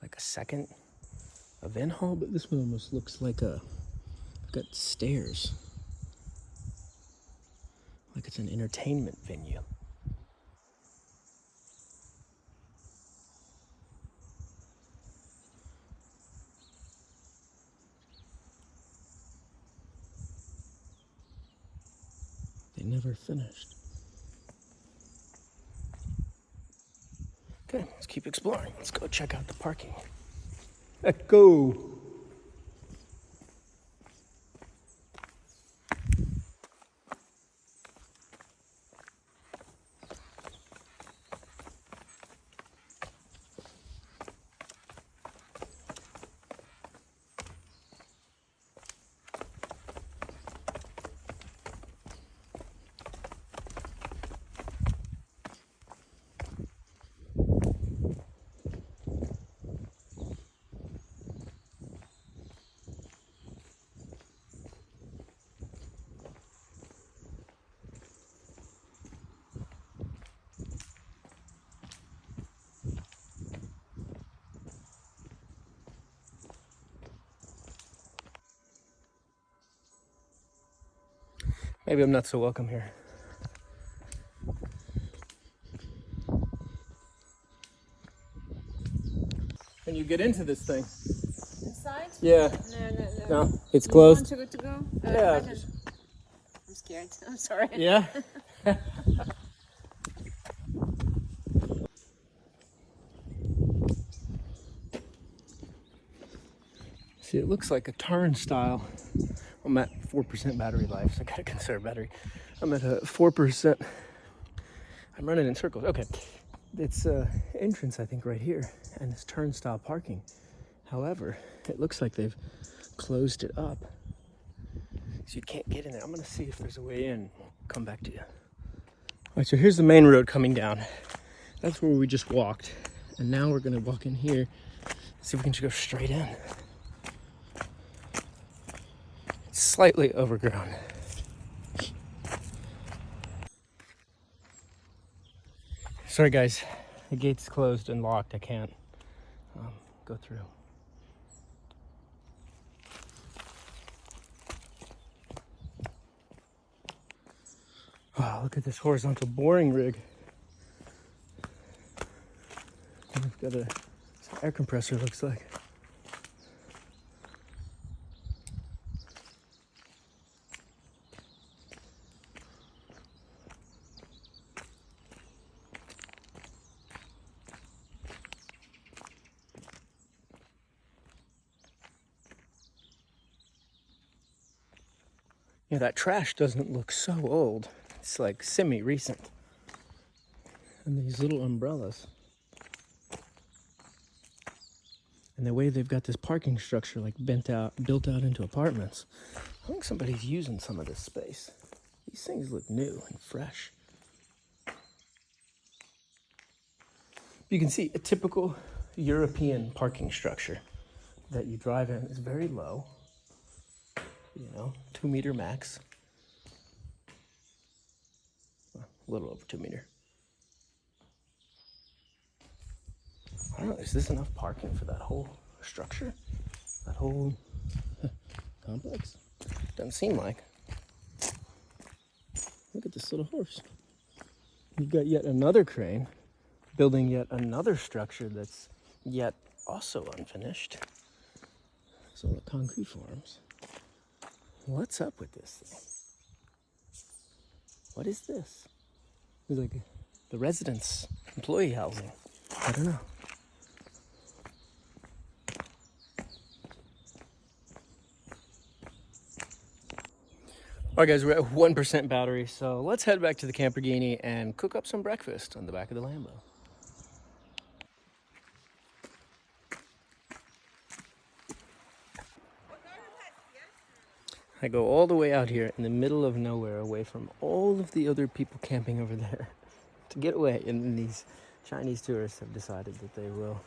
Like a second event hall, but this one almost looks like got stairs. Like it's an entertainment venue. They never finished. Okay, let's keep exploring. Let's go check out the parking. Let's go. Maybe I'm not so welcome here. Can you get into this thing? Inside? Yeah. No. No, it's You closed. want to go? Yeah. I'm scared. I'm sorry. Yeah. See, it looks like a turnstile. I'm at 4% battery life, so I gotta conserve battery. I'm at 4%. I'm running in circles. Okay. It's entrance, I think, right here, and it's turnstile parking. However, it looks like they've closed it up, so you can't get in there. I'm gonna see if there's a way in. Come back to you. All right, so here's the main road coming down. That's where we just walked, and now we're gonna walk in here, see if we can just go straight in. It's slightly overgrown. Sorry guys, the gate's closed and locked. I can't go through. Oh, look at this horizontal boring rig. And we've got a air compressor, looks like. Yeah, that trash doesn't look so old. It's like semi-recent. And these little umbrellas. And the way they've got this parking structure like built out into apartments. I think somebody's using some of this space. These things look new and fresh. You can see a typical European parking structure that you drive in is very low. 2 meter max. Well, a little over 2 meter. I don't know, is this enough parking for that whole structure? That whole complex? Doesn't seem like. Look at this little horse. You've got yet another crane building yet another structure that's yet also unfinished. It's all the concrete forms. What's up with this thing? What is this? It's like the residence employee housing. I don't know. All right, guys, we're at 1% battery, so let's head back to the Camperghini and cook up some breakfast on the back of the Lambo. I go all the way out here in the middle of nowhere, away from all of the other people camping over there, to get away. And then these Chinese tourists have decided that they will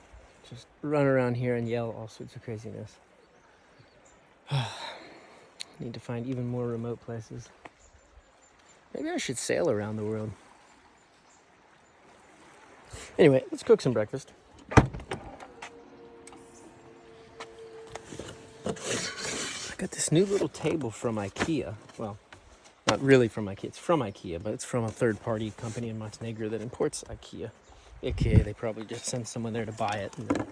just run around here and yell all sorts of craziness. Need to find even more remote places. Maybe I should sail around the world. Anyway, let's cook some breakfast. I got this new little table from IKEA. Well, not really from IKEA. It's from IKEA, but it's from a third-party company in Montenegro that imports IKEA. AKA, they probably just send someone there to buy it, and then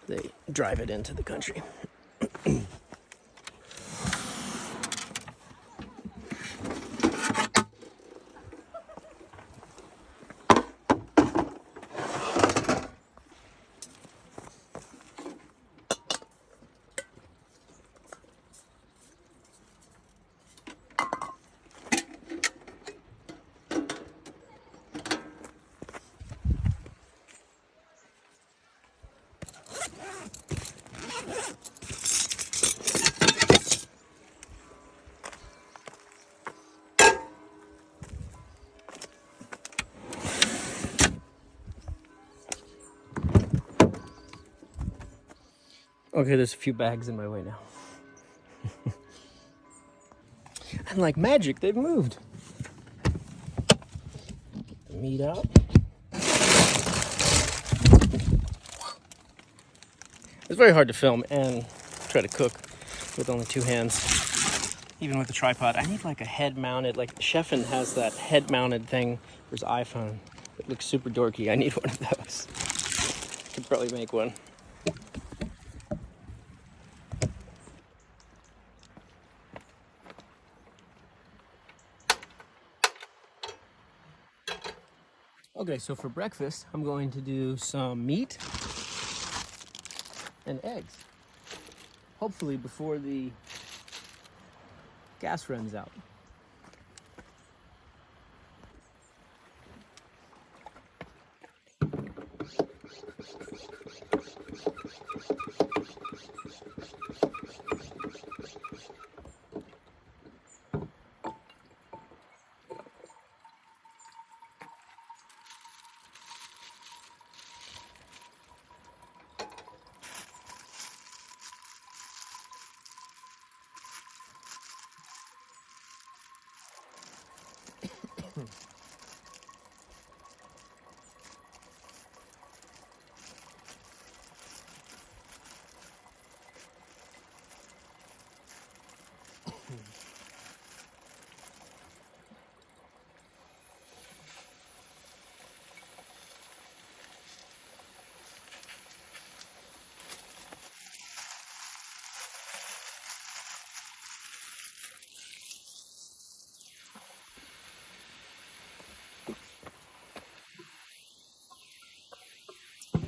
they drive it into the country. Okay, there's a few bags in my way now. And like magic, they've moved. Get the meat out. It's very hard to film and try to cook with only two hands. even with the tripod. I need like a head-mounted, like Chefin has that head-mounted thing for his iPhone. It looks super dorky. I need one of those. Could probably make one. Okay, so for breakfast, I'm going to do some meat and eggs. Hopefully before the gas runs out.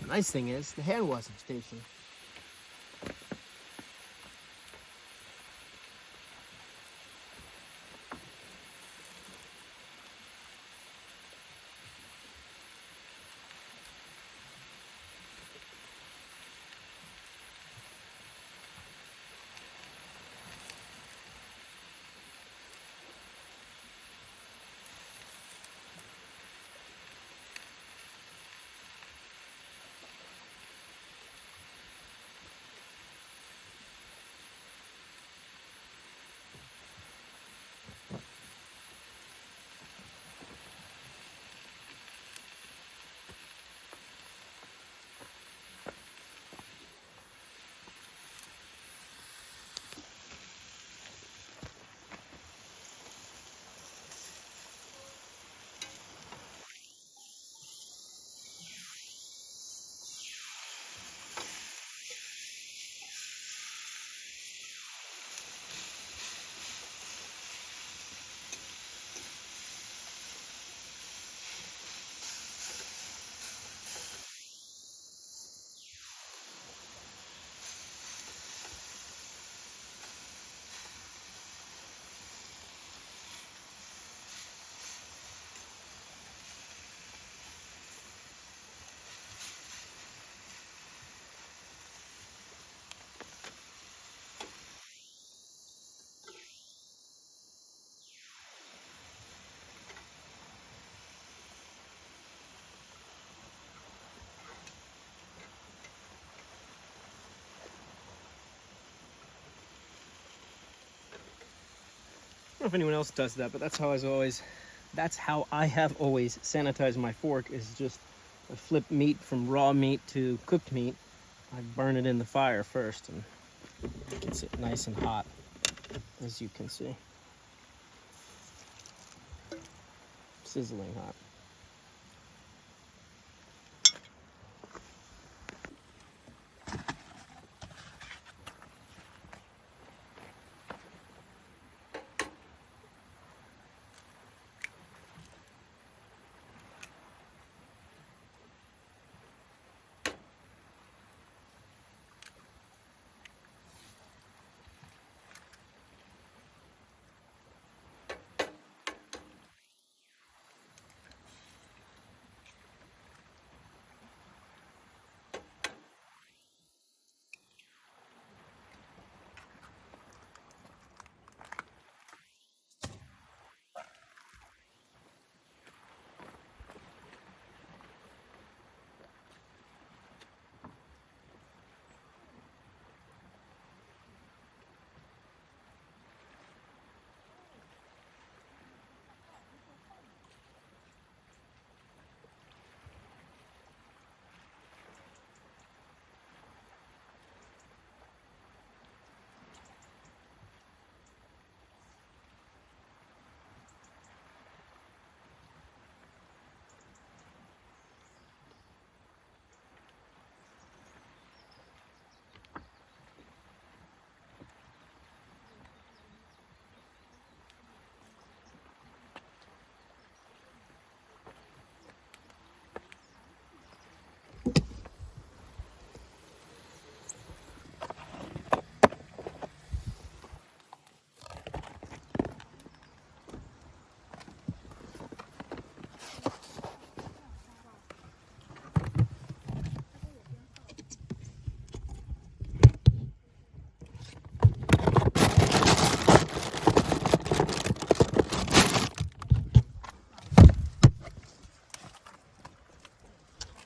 The nice thing is the hand washing station. I don't know if anyone else does that, but that's how I have always sanitized my fork. Is just I flip meat from raw meat to cooked meat. I burn it in the fire first and it gets it nice and hot, as you can see. Sizzling hot.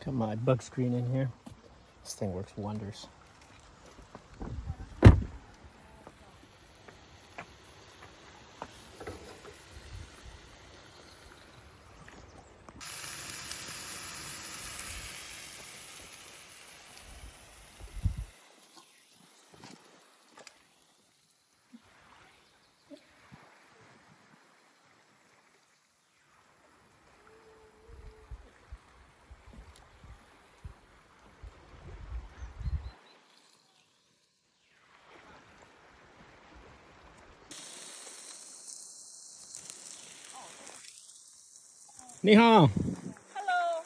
Got my bug screen in here. This thing works wonders. Ni hao. Hello.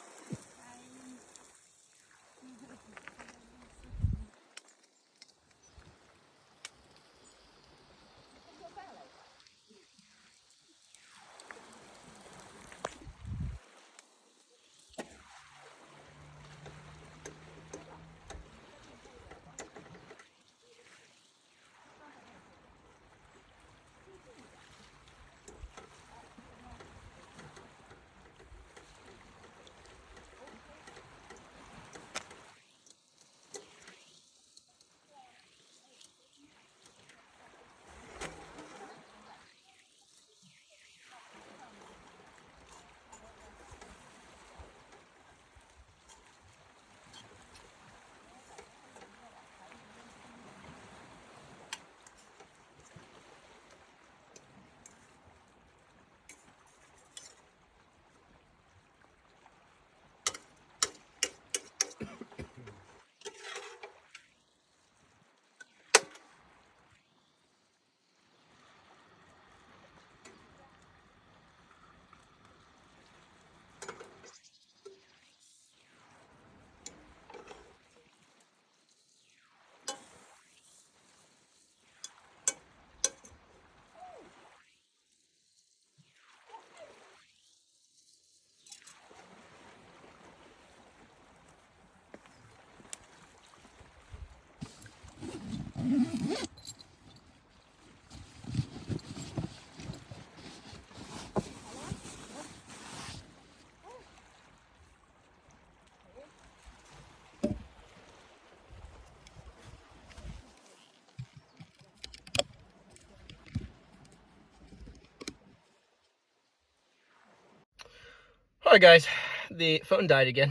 Alright guys, the phone died again.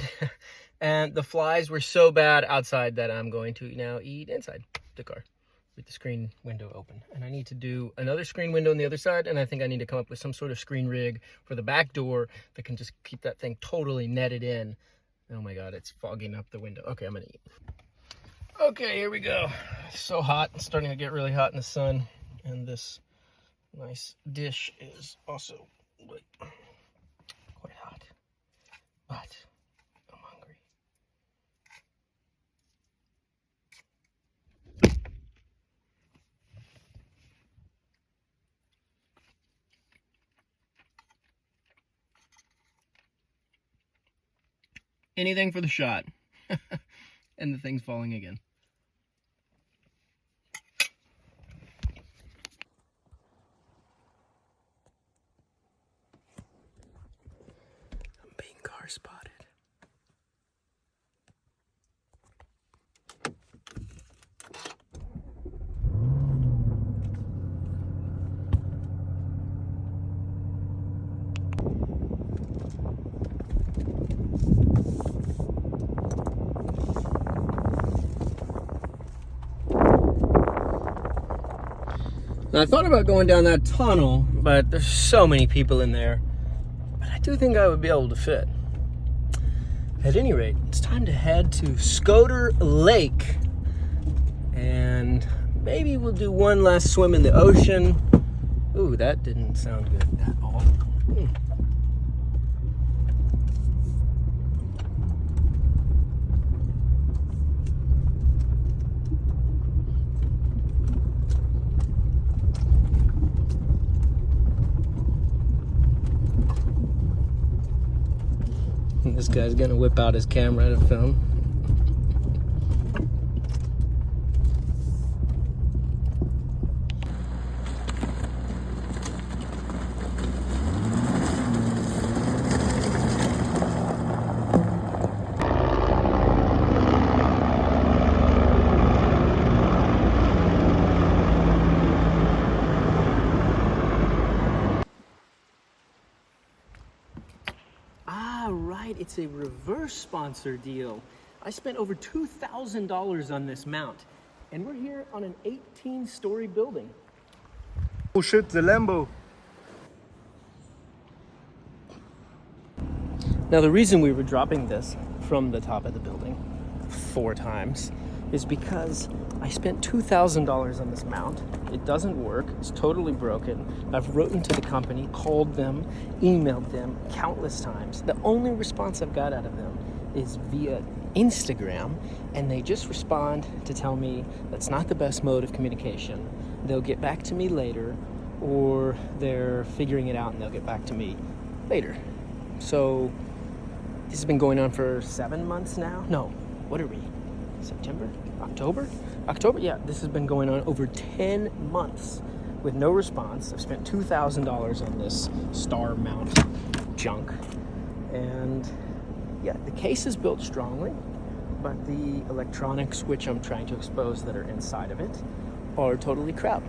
And the flies were so bad outside that I'm going to now eat inside the car with the screen window open. And I need to do another screen window on the other side, and I think I need to come up with some sort of screen rig for the back door that can just keep that thing totally netted in. Oh my god, it's fogging up the window. Okay, I'm gonna eat. Okay, here we go. It's so hot. It's starting to get really hot in the sun. And this nice dish is also like, quite hot. But I'm hungry. Anything for the shot. And the thing's falling again. I'm being car spotted. Now, I thought about going down that tunnel, but there's so many people in there. But I do think I would be able to fit. At any rate, it's time to head to Scoter Lake. And maybe we'll do one last swim in the ocean. Ooh, that didn't sound good at all. This guy's gonna whip out his camera to film. it's a reverse sponsor deal. I spent over $2,000 on this mount, and we're here on an 18-story building. Oh shit, the Lambo. Now, the reason we were dropping this from the top of the building 4 times is because I spent $2,000 on this mount. It doesn't work. It's totally broken. I've written to the company, called them, emailed them countless times. The only response I've got out of them is via Instagram, and they just respond to tell me that's not the best mode of communication. They'll get back to me later, or they're figuring it out and they'll get back to me later. So this has been going on for 7 months now. No, what are we? September? October? October? Yeah, this has been going on over 10 months with no response. I've spent $2,000 on this star mount junk. And yeah, the case is built strongly, but the electronics which I'm trying to expose that are inside of it are totally crap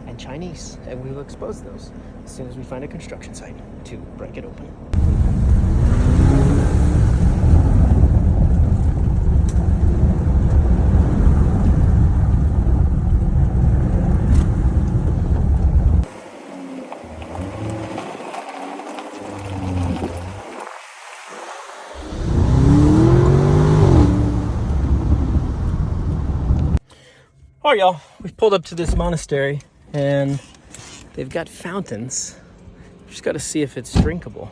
and Chinese, and we will expose those as soon as we find a construction site to break it open. All right, y'all, we've pulled up to this monastery and they've got fountains. Just got to see if it's drinkable.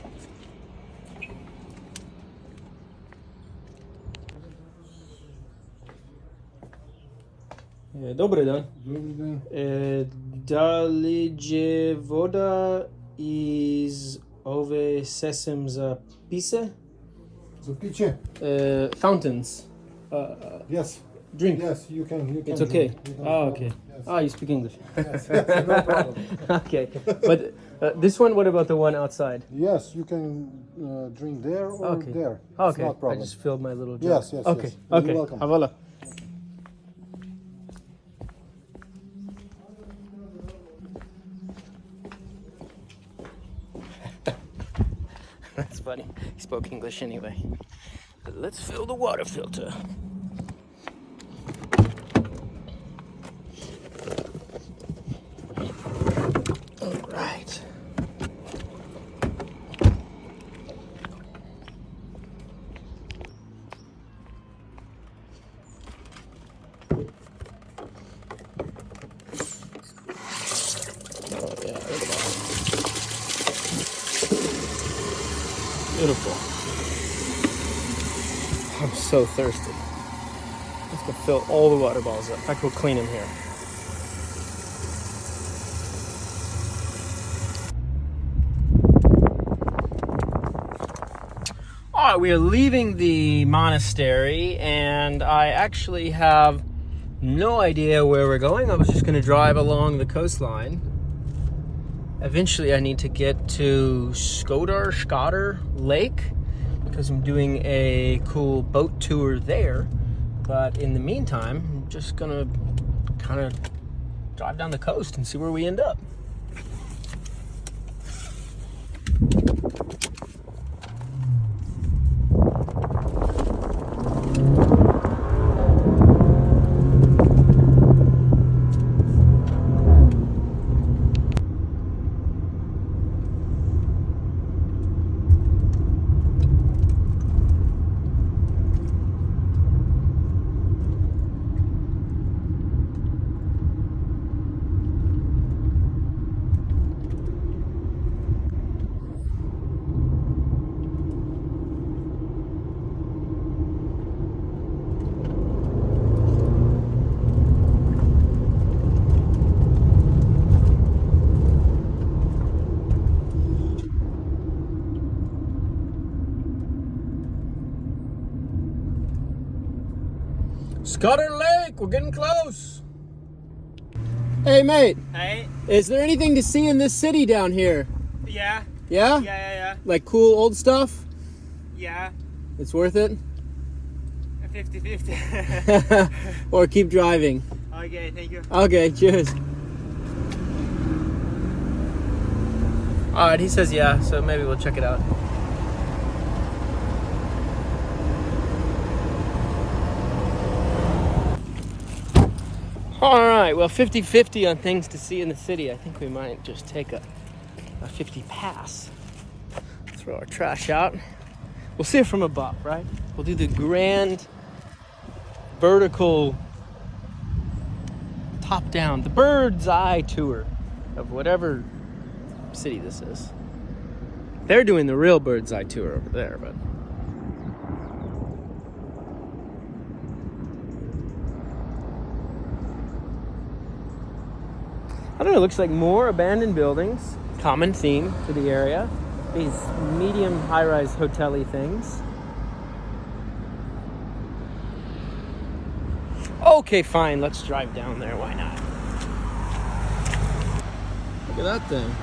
Dobry dan. Dalije woda iz ove sesem za pise? Za picie? Fountains. Yes. Drink. Yes, you can. It's okay. Oh, okay. Yes. Ah, you speak English. Yes, no problem. Okay. But this one, what about the one outside? Yes, you can drink there or Okay. there. It's Okay. not I problem. just filled my little jar. Yes, yes, Okay. yes. You're Okay. welcome. Havala. That's funny. He spoke English anyway. But let's fill the water filter. All right. Oh yeah, look at that. Beautiful. I'm so thirsty. Let's go fill all the water balls up. In fact, we'll clean them here. All right, we are leaving the monastery, and I actually have no idea where we're going. I was just going to drive along the coastline. Eventually, I need to get to Skoder Lake because I'm doing a cool boat tour there. But in the meantime, I'm just going to kind of drive down the coast and see where we end up. Scudder Lake, we're getting close. Hey, mate. Hey, Is there anything to see in this city down here? yeah, Yeah? yeah. Like cool old stuff? Yeah, It's worth it? 50-50. Or keep driving? Okay, thank you. Okay, cheers. Alright, he says yeah, so maybe we'll check it out. All right, well, 50-50 on things to see in the city. I think we might just take a 50 pass. Throw our trash out. We'll see it from above, right? We'll do the grand vertical top down, the bird's eye tour of whatever city this is. They're doing the real bird's eye tour over there, but I don't know, it looks like more abandoned buildings. Common theme for the area. These medium high-rise hotel-y things. Okay, fine, let's drive down there, why not? Look at that thing.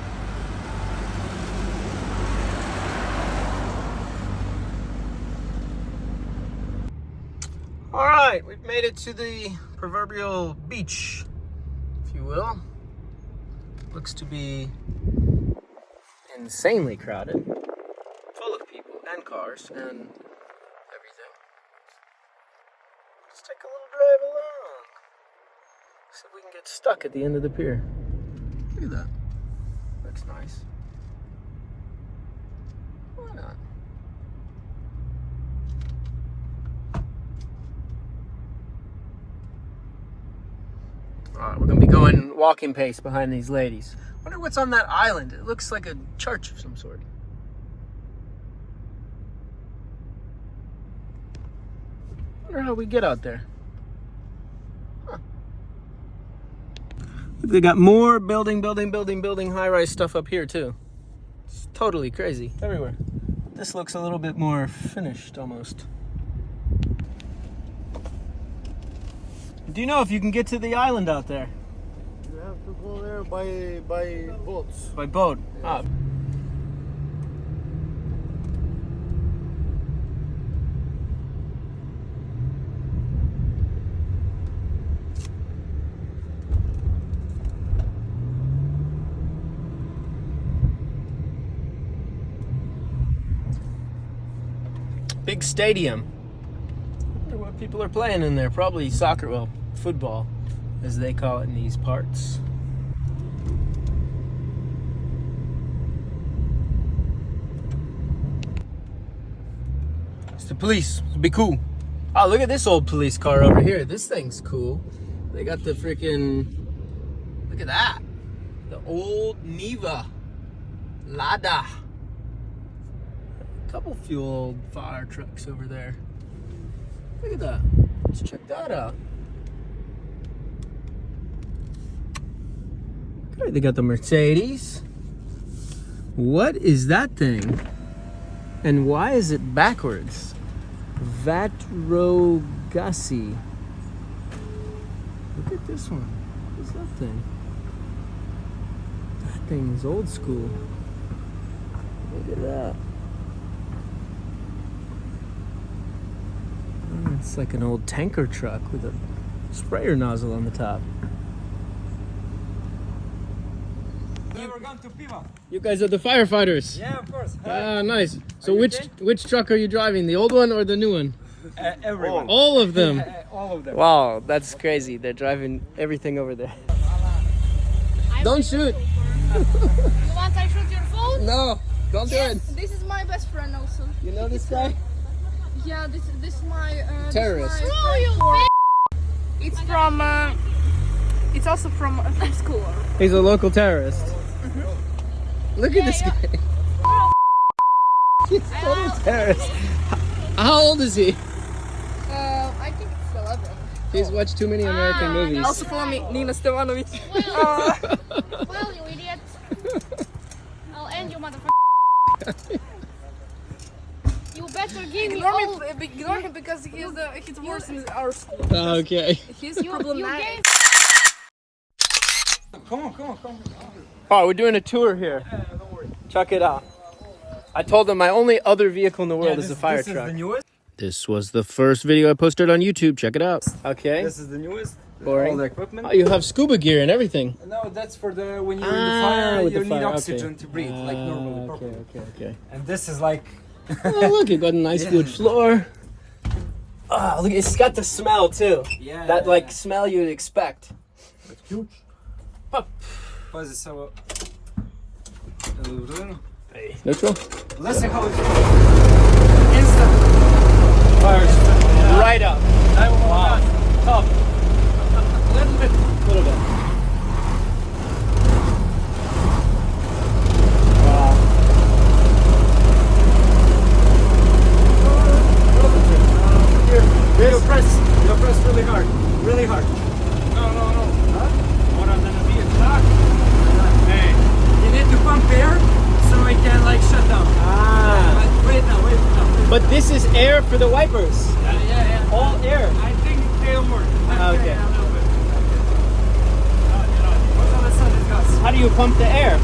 All right, we've made it to the proverbial beach, if you will. Looks to be insanely crowded, full of people and cars and everything. Let's take a little drive along. See if we can get stuck at the end of the pier. Look at that. Looks nice. Why not? Alright, we're gonna be going walking pace behind these ladies. Wonder what's on that island. It looks like a church of some sort. Wonder how we get out there. Huh. They got more building, high-rise stuff up here too. It's totally crazy everywhere. This looks a little bit more finished almost. Do you know if you can get to the island out there? You have to go there by boats. By boat? Ah. Big stadium. I wonder what people are playing in there. Probably soccer, well, football, as they call it in these parts. It's the police. It'll be cool. Oh, look at this old police car over here. This thing's cool. They got the freaking, look at that. The old Niva Lada. A couple fuel fire trucks over there. Look at that. Let's check that out. Okay, they got the Mercedes. What is that thing? And why is it backwards? Vatrogassi. Look at this one. What is that thing? That thing is old school. Look at that. Oh, it's like an old tanker truck with a sprayer nozzle on the top. We're going to Piva. You guys are the firefighters. Yeah, of course. Ah, nice. So Are you which truck are you driving? The old one or the new one? Everyone. All of them. All of them. Wow, that's crazy. They're driving everything over there. Don't shoot. You want I shoot your phone? No, don't do it. This is my best friend also. You know this guy? Yeah, this is my Terrorist. This is my it's from it's also from school. He's a local terrorist. Look at this guy. He's a total terrorist. How old is he? I think it's 11. He's watched too many American movies. Also follow me, Nina Stevanovic. Well, you idiot. I'll end you, motherfucker. You better give me all... Ignore him because he's worse in our school. Okay. He's You problematic. gave... Come on. Oh, we're doing a tour here. Check it out. I told them my only other vehicle in the world is a fire truck. This is the newest. This was the first video I posted on YouTube. Check it out. Okay. This is the newest. Boring. All the equipment. Oh, you have scuba gear and everything. No, that's for the when you're in the fire, with you the need fire, oxygen okay. to breathe like normally. properly. Okay. And this is like Oh, look, you got a nice wood floor. Oh, look, it's got the smell too. yeah. That like smell you'd expect. It's huge. Pazi samo. Neutral? Let's see how it instant fires Right up. wow. Top. Little bit. Wow. You press really hard. Really hard. No. Huh? More than a big clock. Hey. You need to pump air so it can like shut down. Ah. Wait now. But this is air for the wipers. Yeah. All air. I think they'll work. Okay. What's on the side is gas? How do you pump the air?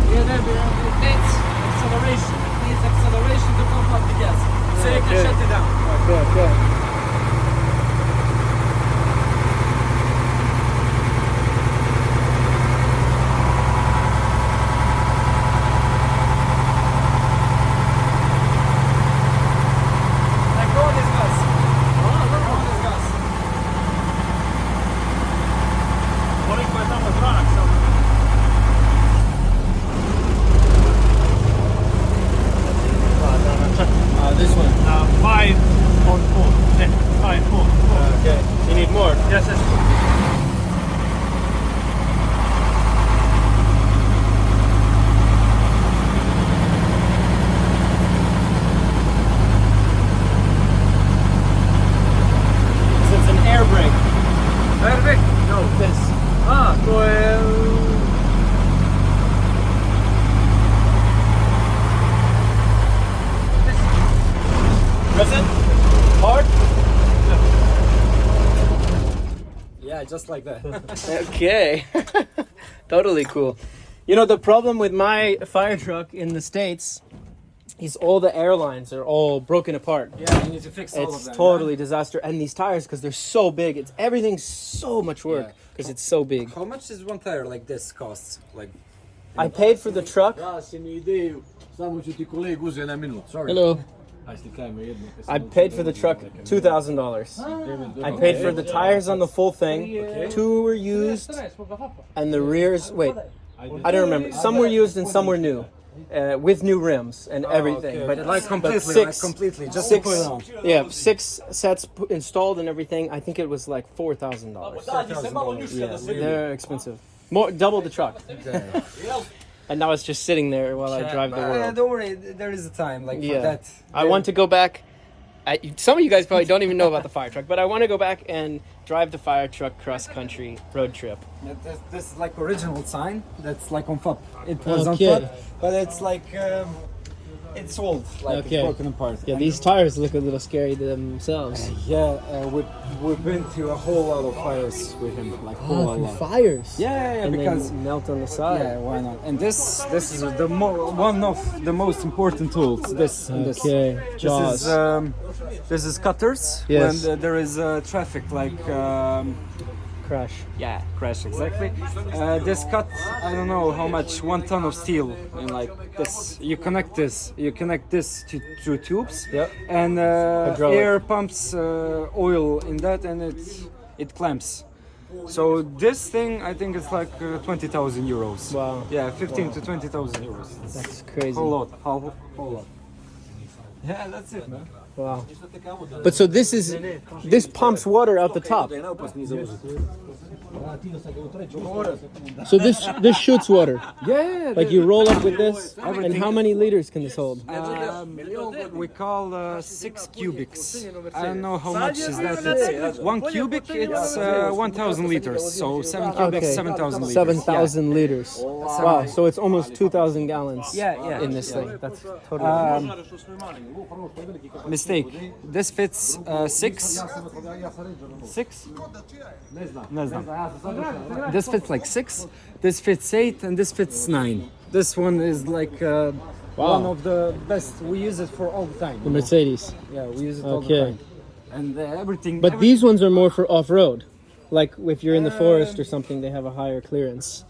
It needs acceleration. It needs acceleration to pump up the gas. So you can shut it down. Okay. Like all this gas. All this gas. This one. 5.4. 5.4. Okay. You need more. Yes. So it's an air brake. Perfect. No. This. Press it. Hard. Yeah, just like that. Okay. Totally cool. You know, the problem with my fire truck in the States is all the airlines are all broken apart. Yeah, you need to fix all of It's them. totally disaster. And these tires, because they're so big, everything's so much work Yeah. because it's so big. How much is one tire like this costs? Like I paid for the truck. Dasi mi ideju, samo ću ti kolegu uzeti na minut. Sorry. Hello. Aj slikajmo jedno. I paid for the truck $2,000. I paid for the tires on the full thing. 2 were used, and the rears. Wait, I don't remember. Some were used and some were new, with new rims and everything. okay, But okay. Like completely, but like completely, just six, to put it on. yeah, 6 sets installed and everything. I think it was like $4,000. Yeah, they're expensive. More, double the truck. And now it's just sitting there while I drive the world. Don't worry, there is a time like for Yeah. that. I want to go back. Some of you guys probably don't even know about the fire truck, but I want to go back and drive the fire truck cross country road trip. This is like original sign that's like on FOP. It was Okay. on FOP, but it's like it's old, like Okay. it's broken apart. Yeah, And these tires look a little scary themselves. we've been through a whole lot of fires with him, like whole lot. Fires. Yeah, And because they melt on the side. yeah, why not? And this is one of the most important tools. This and this. Okay, jaws. This is cutters Yes. when there is traffic like. Crash. Yeah, crash exactly. This cut, I don't know how much, 1 ton of steel, and like this. You connect this to 2 tubes, Yep. and Hydraulic. air pumps oil in that, and it clamps. So this thing, I think it's like 20,000 euros. Wow. Yeah, 15 to 20,000 euros. That's crazy. Whole lot, whole lot. Yeah, that's it, man. Wow. But so this pumps water out the top. So this shoots water. Yeah, Like you roll up with this, and how many liters can this hold? we call 6 cubics. I don't know how much is that. It's 1 cubic, it's 1,000 liters. So 7 cubics, Okay. 7,000 liters. 7,000 liters. Wow. So it's almost 2,000 gallons. Yeah. In this thing. That's totally. Mistake. This fits 6. 6? Не знам. This fits like 6. This fits 8, and this fits 9. This one is like one of the best. We use it for all the time. The Mercedes. Yeah, we use it all the Okay. time. And everything. But these ones are more for off-road. Like if you're in the forest or something, they have a higher clearance.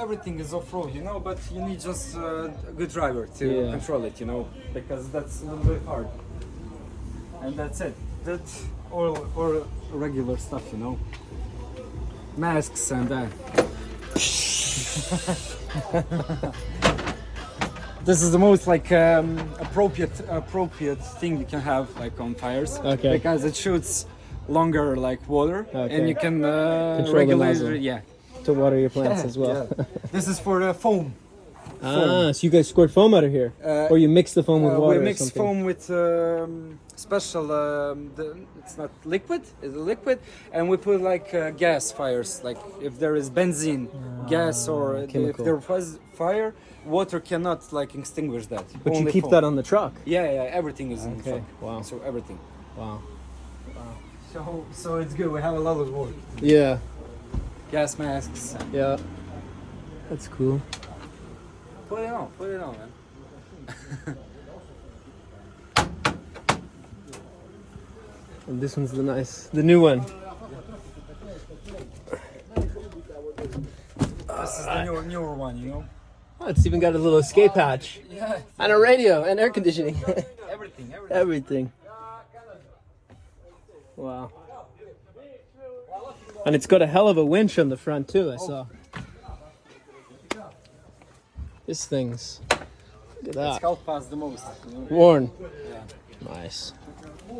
Everything is off-road, you know, but you need just a good driver to Yeah. control it, you know, because that's a little bit hard. and that's it. That or regular stuff, you know. Masks and that. This is the most like appropriate thing you can have like on fires. Okay. Because it shoots longer like water, Okay. and you can Control the regulate. nozzle. Yeah. To water your plants as well. Yeah. This is for foam. Ah, so you guys squirt foam out of here, or you mix the foam with water? We or mix something? foam with special. It's not liquid; it's a liquid, and we put like gas fires. Like if there is benzene, gas, or if chemical. there was fire, water cannot like extinguish that. But you Only keep foam. that on the truck. Yeah, everything is in Okay. foam. Wow. So everything. Wow. So it's good. We have a lot of work. Yeah. Gas masks. Yeah. That's cool. Put it on, man. And this one's the new one. This is the newer one, you know. Oh, it's even got a little escape hatch Yeah. and a radio and air conditioning. Everything. Everything. Wow. And it's got a hell of a winch on the front too, I saw. This thing's, look at that. Scalp pass the most. You know? Worn. Yeah. Nice.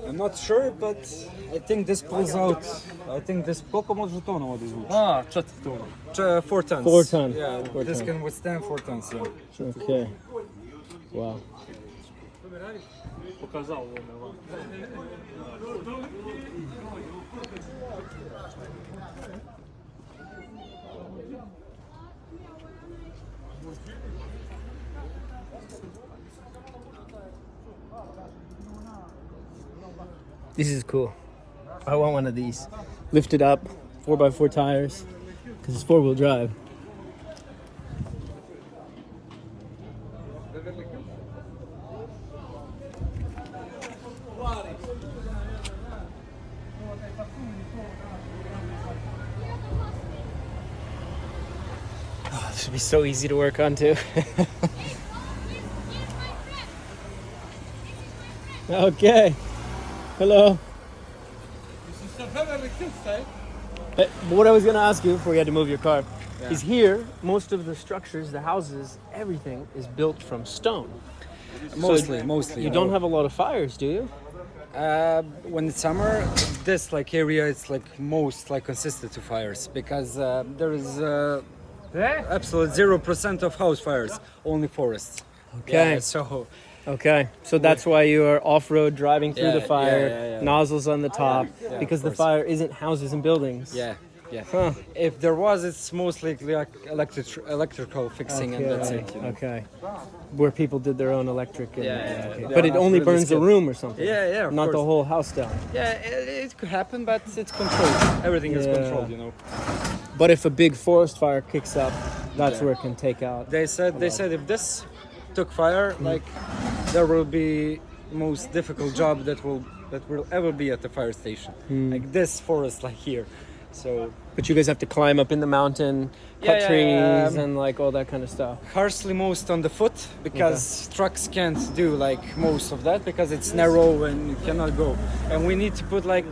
I'm not sure, but I think this pulls out. I think this колко може тона води звучи? 4 tons. 4 tons. 4 tons. Yeah, 4 this tons. can withstand 4 tons. Yeah. Okay. Wow. This is cool. I want one of these. Lift it up, 4x4 tires, because it's 4-wheel drive. Oh, this would be so easy to work on too. Okay. Hello. What I was going to ask you before you had to move your car is here, most of the structures, the houses, everything is built from stone. Mostly. You don't have a lot of fires, do you? When it's summer, this like area it's like most like consistent to fires because there is absolute 0% of house fires, only forests. Okay. Yeah, so Okay, so that's why you are off-road driving through Yeah, the fire, yeah. nozzles on the top, because of the course. fire isn't houses and buildings. yeah. Huh. If there was, it's mostly like electrical fixing and that's it. You know? Okay. Where people did their own electric. And, Yeah. okay. They But are it not only really burns a skilled. room or something. Yeah, of Not the course. whole house down. Yeah, it could happen, but it's controlled. Everything is Yeah. controlled, you know. But if a big forest fire kicks up, that's Yeah. where it can take out. They said if this took fire, like there will be most difficult job that will ever be at the fire station. Like this forest, like here. So But you guys have to climb up in the mountain, cut Yeah, trees, and like all that kind of stuff. harshly most on the foot because trucks can't do like most of that because it's narrow and you cannot go. And we need to put like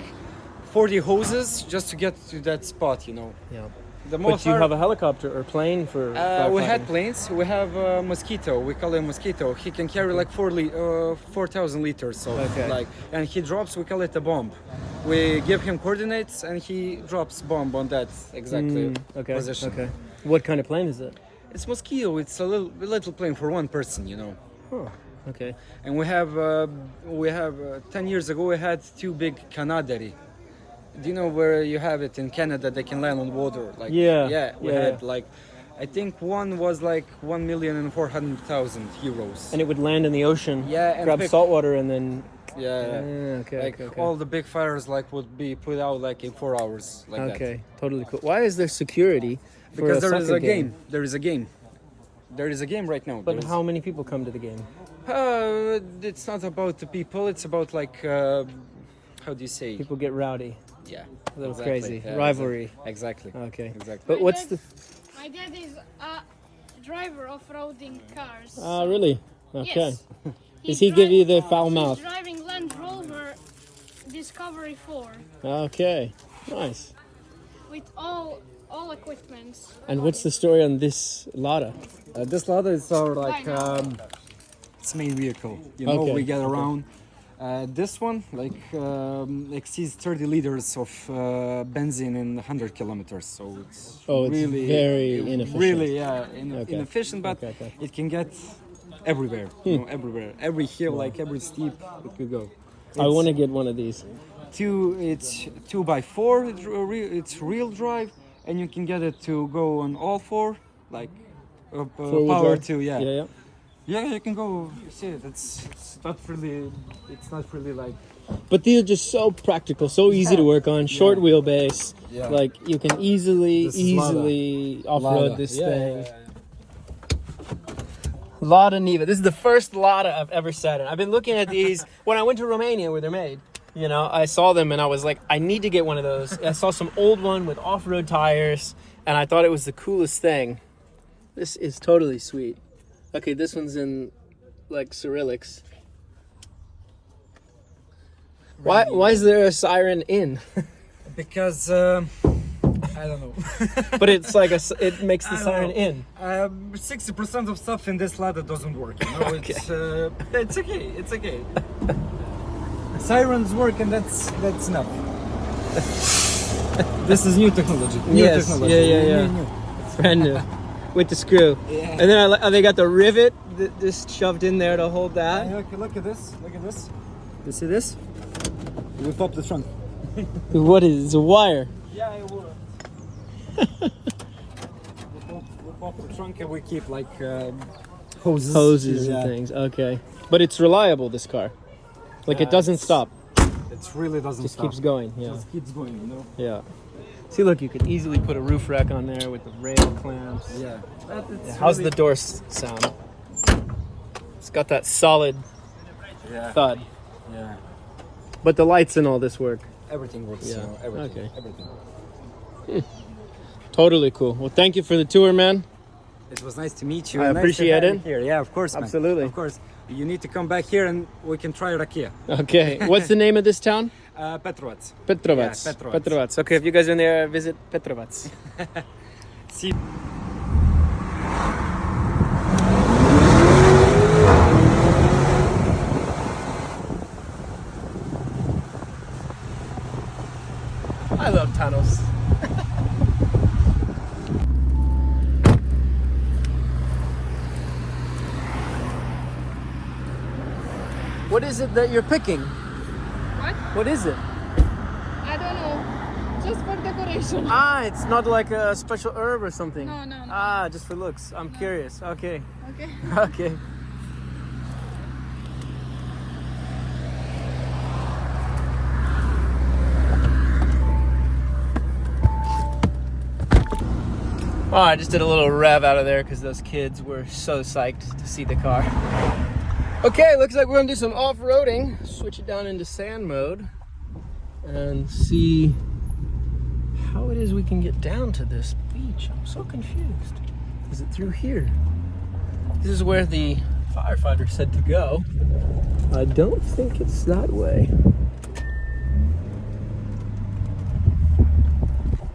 40 hoses just to get to that spot, you know. Yeah. The more But you have a helicopter or plane for we firefighting? had planes. We have Mosquito. We call him Mosquito. He can carry like 4,000 liters of Okay. like, and he drops. We call it a bomb. We give him coordinates and he drops bomb on that exactly Okay. position. Okay. What kind of plane is it? It's Mosquito. It's a little plane for one person, you know. Huh. Okay. And we have 10 years ago we had 2 big Canadari. Do you know where you have it in Canada? They can land on water. Like we Yeah. had like, I think one was like 1,400,000 euros. And it would land in the ocean, Yeah, and grab pick- salt water, and then. Okay. Like okay. all the big fires like would be put out like in 4 hours like that. Okay, totally cool. Why is there security? For Because there is soccer a game. There is a game. There is a game right now. But There is- how many people come to the game? It's not about the people. It's about like how do you say? People get rowdy, Yeah. a little exactly. crazy, Yeah, rivalry. Exactly. Okay. Exactly. But what's the? My dad is a driver of roading cars. Ah, really? Okay. Yes. Does he give you the foul He's mouth? driving Land Rover 44 Okay, nice. with all equipments. And what's the story on this Lada? This Lada is our I know. it's main vehicle. You know, Okay, we get okay. around. This one exceeds 30 liters of benzene in 100 kilometers. So it's Oh, it's really very inefficient. Really, Okay. inefficient, but Okay, okay. it can get everywhere. You know, everywhere, every hill, like every steep, it could go. I want to get one of these. It's 2x4. It's real drive, and you can get it to go on all four, like Four-wheel power drive? to Yeah. Yeah, you can go see it. It's not really like But these are just so practical, so easy to work on. Short wheelbase. Yeah. Like you can easily This is Lada. off-road this thing. Lada Niva. This is the first Lada I've ever sat in. I've been looking at these when I went to Romania where they're made. You know, I saw them and I was like, I need to get one of those. I saw some old one with off-road tires and I thought it was the coolest thing. This is totally sweet. Okay, this one's in like Cyrillics. Why is there a siren in? because I don't know. But it's like it makes the siren in. 60% of stuff in this ladder doesn't work. You know, Okay. It's okay. It's okay. Sirens work, and that's enough. This is new technology. Yes, technology. yeah. New. Brand new. With the screw. Yeah. And then they got the rivet just shoved in there to hold that. Look at this. Look at this. You see this? We pop the trunk. What is it? It's a wire. Yeah, it will. we pop the trunk and we keep like hoses. Hoses Yeah. and things. Okay. But it's reliable, this car. Like it doesn't stop. It really doesn't Just stop. keeps going. Yeah. Just keeps going, you know? Yeah. See, look, you could easily put a roof rack on there with the rail clamps. Yeah. How's the door sound? It's got that solid thud. Yeah. But the lights and all this work. Everything works. Yeah. You know, everything. Okay. Everything. Totally cool. Well, thank you for the tour, man. It was nice to meet you. I Nice to appreciate have it. you here. Yeah, of course, man. Absolutely. Of course. You need to come back here and we can try rakia. Okay. What's the name of this town? Petrovac. Petrovac. Yeah, Petrovac. Petrovac. Okay, if you guys are in there, visit Petrovac. See. I love tunnels. What is it that you're picking? What? What is it? I don't know. Just for decoration. Ah, it's not like a special herb or something. No, no, no. Ah, just for looks. I'm curious. Okay. Okay. Okay. Oh, I just did a little rev out of there because those kids were so psyched to see the car. Okay, looks like we're gonna do some off-roading. Switch it down into sand mode and see how it is we can get down to this beach. I'm so confused. Is it through here? This is where the firefighter said to go. I don't think it's that way.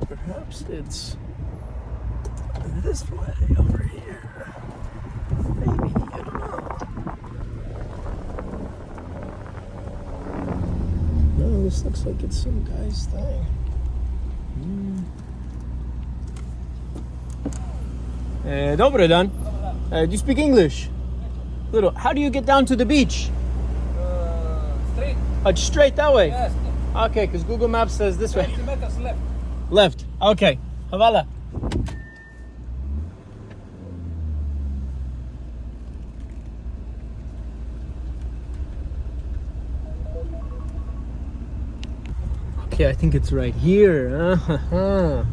Perhaps it's this way over here. Maybe, I don't know. No, this looks like it's some guy's thing. Добрый день. Do you speak English? Little. How do you get down to the beach? Straight. Straight that way? Yes. Okay, because Google Maps says this way. 20 meters left. Left. Okay. Havala. Okay, I think it's right here. Uh-huh.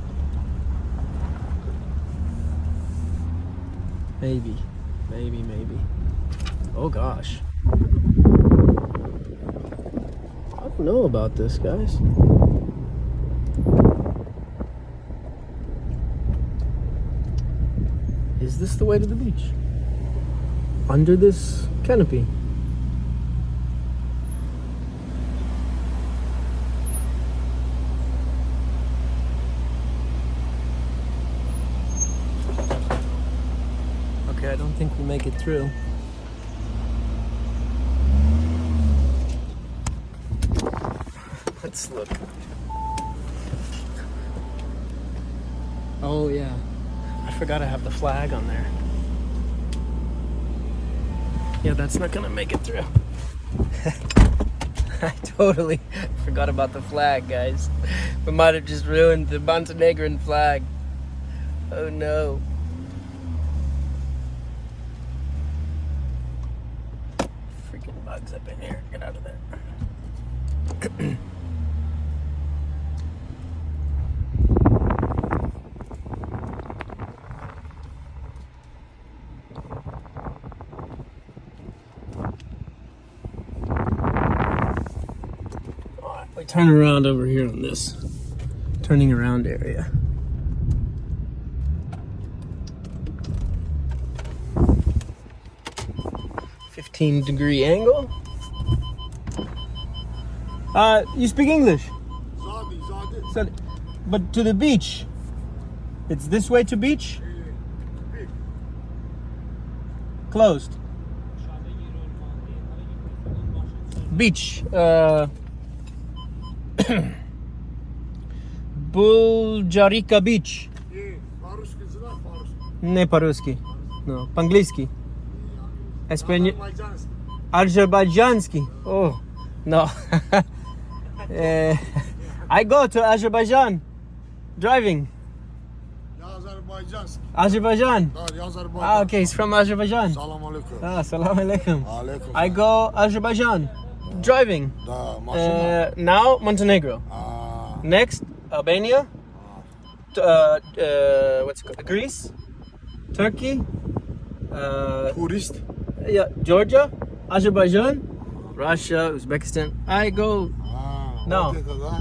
Maybe. Oh gosh. I don't know about this, guys. Is this the way to the beach? Under this canopy? make it through. Let's look. Oh yeah, I forgot I have the flag on there. Yeah, that's not gonna make it through. I totally forgot about the flag, guys. We might have just ruined the Montenegrin flag. Oh no. Freaking bugs up in here. Get out of there. We turn around over here on this turning around area. .15-degree angle. You speak English? So, but to the beach. It's this way to beach? Closed. Beach. Bulgarika Beach. Не по-русски. No, по-английски. Azerbaijani. Oh, no. I go to Azerbaijan driving. Azerbaijan. Ah, okay, he's from Azerbaijan. Salam alaikum. Ah, salam alaikum. Alaikum. I go Azerbaijan driving. Now Montenegro. Next Albania. What's it called? Greece, Turkey. Tourist. Yeah, Georgia, Azerbaijan, Russia, Uzbekistan. I go. No.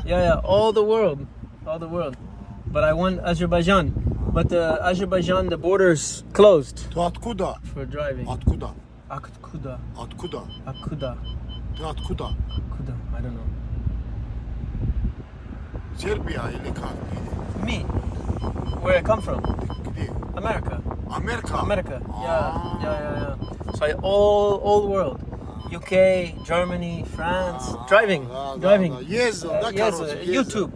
Yeah, all the world. But I want Azerbaijan. But Azerbaijan, the border's closed Tuatkuda. for driving. Atkuda. Akuda. Atkuda. Akuda. Tuatkuda. Akuda. I don't know. Serbia ili kad? Me. Where I come from? Gdje? America. Amerika? Yeah. So all the world. UK, Germany, France. Driving. Yes, Yes, YouTube.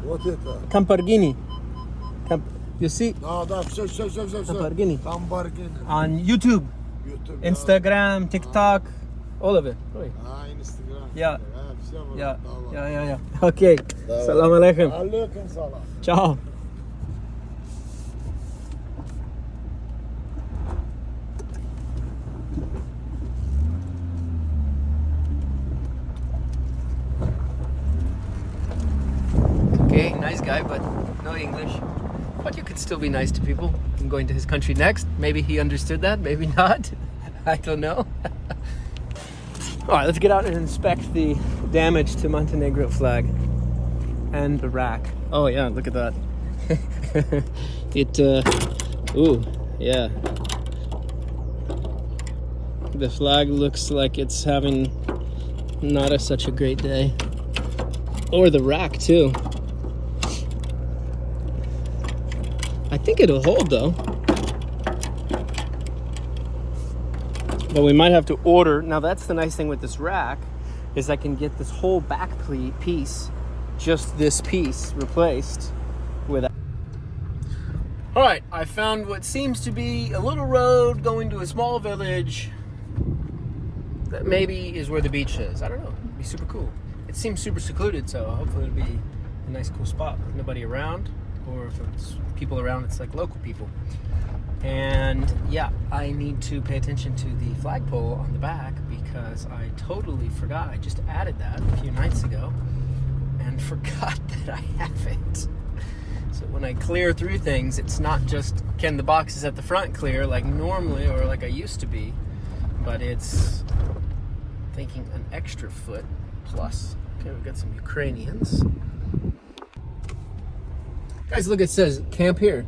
Вот это. Camperghini. You see? Да, все. Camperghini. Camperghini. On YouTube, YouTube. Instagram, TikTok, all of it. Instagram. Yeah. Все было. Yeah. Давай. Yeah. Okay. Salam alaikum. Alaikum salam. Ciao. Okay, nice guy, but no English. But you could still be nice to people. I'm going to his country next. Maybe he understood that, maybe not. I don't know. All right, let's get out and inspect the damage to Montenegro flag and the rack. Oh yeah, look at that. Ooh, yeah. The flag looks like it's having not such a great day. Or the rack too. I think it'll hold though. But we might have to order. Now that's the nice thing with this rack, is I can get this whole back piece, just this piece, replaced with. All right, I found what seems to be a little road going to a small village that maybe is where the beach is. I don't know. It'd be super cool. It seems super secluded, so hopefully it'll be a nice, cool spot with nobody around, or if it's people around, it's like local people. And yeah, I need to pay attention to the flagpole on the back because I totally forgot. I just added that a few nights ago and forgot that I have it. So when I clear through things, it's not just can the boxes at the front clear like normally or like I used to be, but it's thinking an extra foot plus. Okay, we've got some Ukrainians. Guys, look, it says camp here.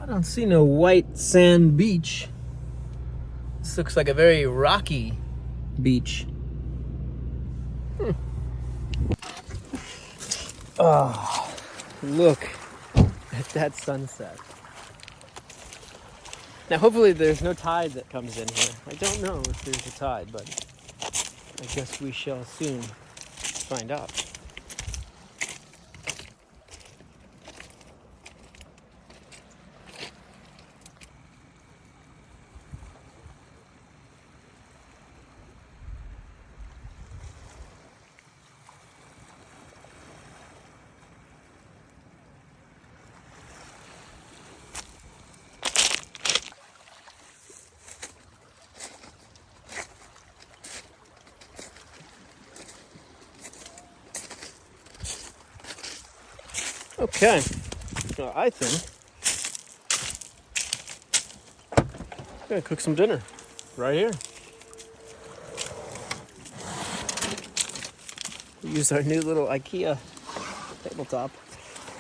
I don't see no white sand beach. This looks like a very rocky beach. Oh, look at that sunset. Now, hopefully there's no tide that comes in here. I don't know if there's a tide, but I guess we shall soon find out. Okay, well, I think I'm gonna cook some dinner right here. We use our new little IKEA tabletop.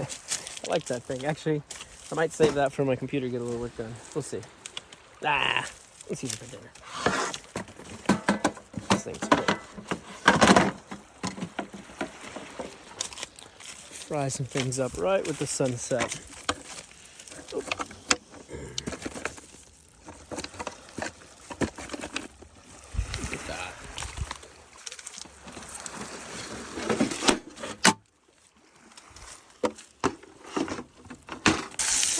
I like that thing. Actually, I might save that for my computer, get a little work done. We'll see. Let's use it for dinner. This thing's great. Fry some things up right with the sunset. Look at that.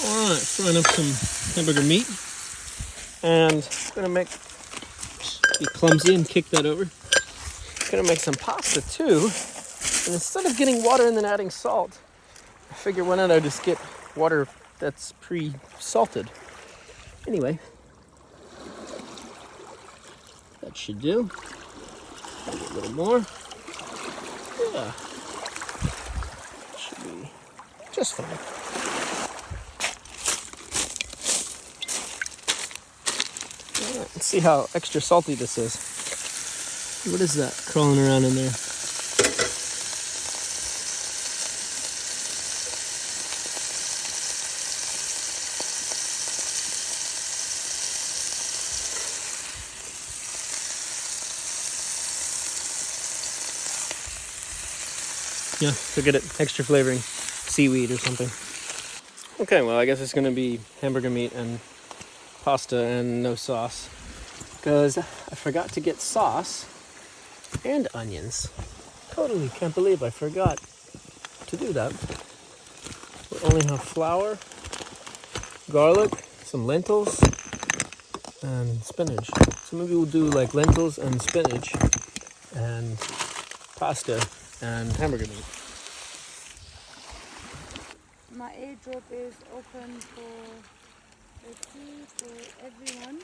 Alright, frying up some hamburger meat. And gonna make, be clumsy and kick that over. Gonna make some pasta too. And instead of getting water and then adding salt, I figure why not I just get water that's pre-salted. Anyway, that should do. Maybe a little more. Yeah, should be just fine. All right, let's see how extra salty this is. What is that crawling around in there? Yeah, so get it, extra flavoring, seaweed or something. Okay, well, I guess it's gonna be hamburger meat and pasta and no sauce, because I forgot to get sauce and onions. Totally can't believe I forgot to do that. We only have flour, garlic, some lentils, and spinach. So maybe we'll do like lentils and spinach and pasta and hamburger meat. My airdrop is open for everyone.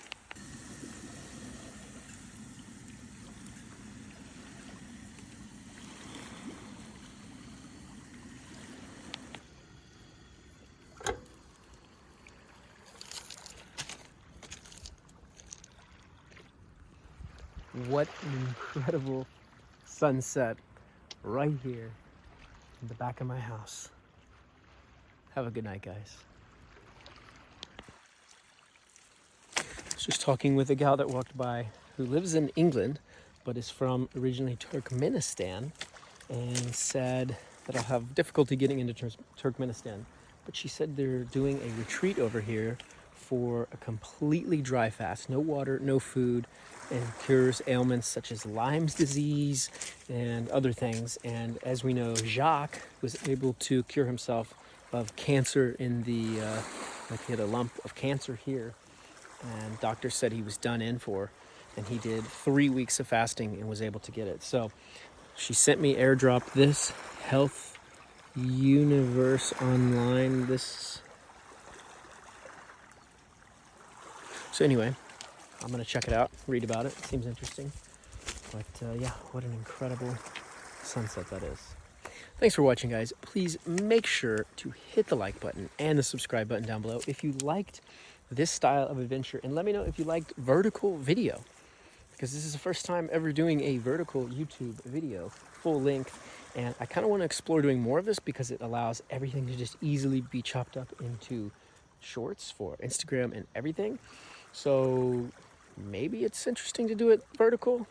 What an incredible sunset right here in the back of my house. Have a good night, guys. I was just talking with a gal that walked by who lives in England, but is from originally Turkmenistan, and said that I'll have difficulty getting into Turkmenistan. But she said they're doing a retreat over here for a completely dry fast, no water, no food, and cures ailments such as Lyme's disease and other things. And as we know, Jacques was able to cure himself of cancer in the, like he had a lump of cancer here, and doctor said he was done in for, and he did 3 weeks of fasting and was able to get it. So she sent me airdrop this Health Universe Online. So anyway, I'm gonna check it out, read about it. Seems interesting. But yeah, what an incredible sunset that is. Thanks for watching, guys. Please make sure to hit the like button and the subscribe button down below if you liked this style of adventure, and let me know if you liked vertical video, because this is the first time ever doing a vertical YouTube video, full length, and I kind of want to explore doing more of this because it allows everything to just easily be chopped up into shorts for Instagram and everything. So maybe it's interesting to do it vertical.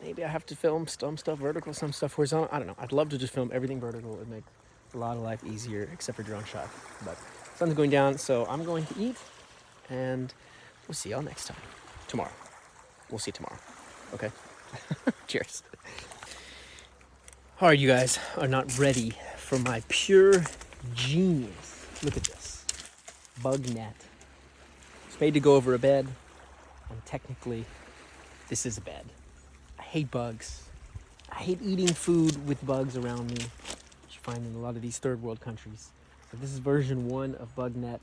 Maybe I have to film some stuff vertical, some stuff horizontal. I don't know. I'd love to just film everything vertical. It'd make a lot of life easier, except for drone shot. But sun's going down, so I'm going to eat, and we'll see y'all next time. Tomorrow. We'll see you tomorrow. Okay? Cheers. All right, you guys are not ready for my pure genius. Look at this. Bug net. It's made to go over a bed, and technically, this is a bed. I hate bugs. I hate eating food with bugs around me, which you find in a lot of these third world countries. So this is version 1 of bug net,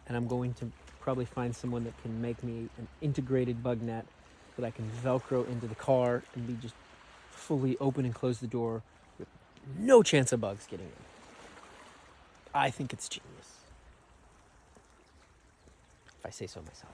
and I'm going to probably find someone that can make me an integrated bug net that I can Velcro into the car and be just fully open and close the door with no chance of bugs getting in. I think it's genius, if I say so myself.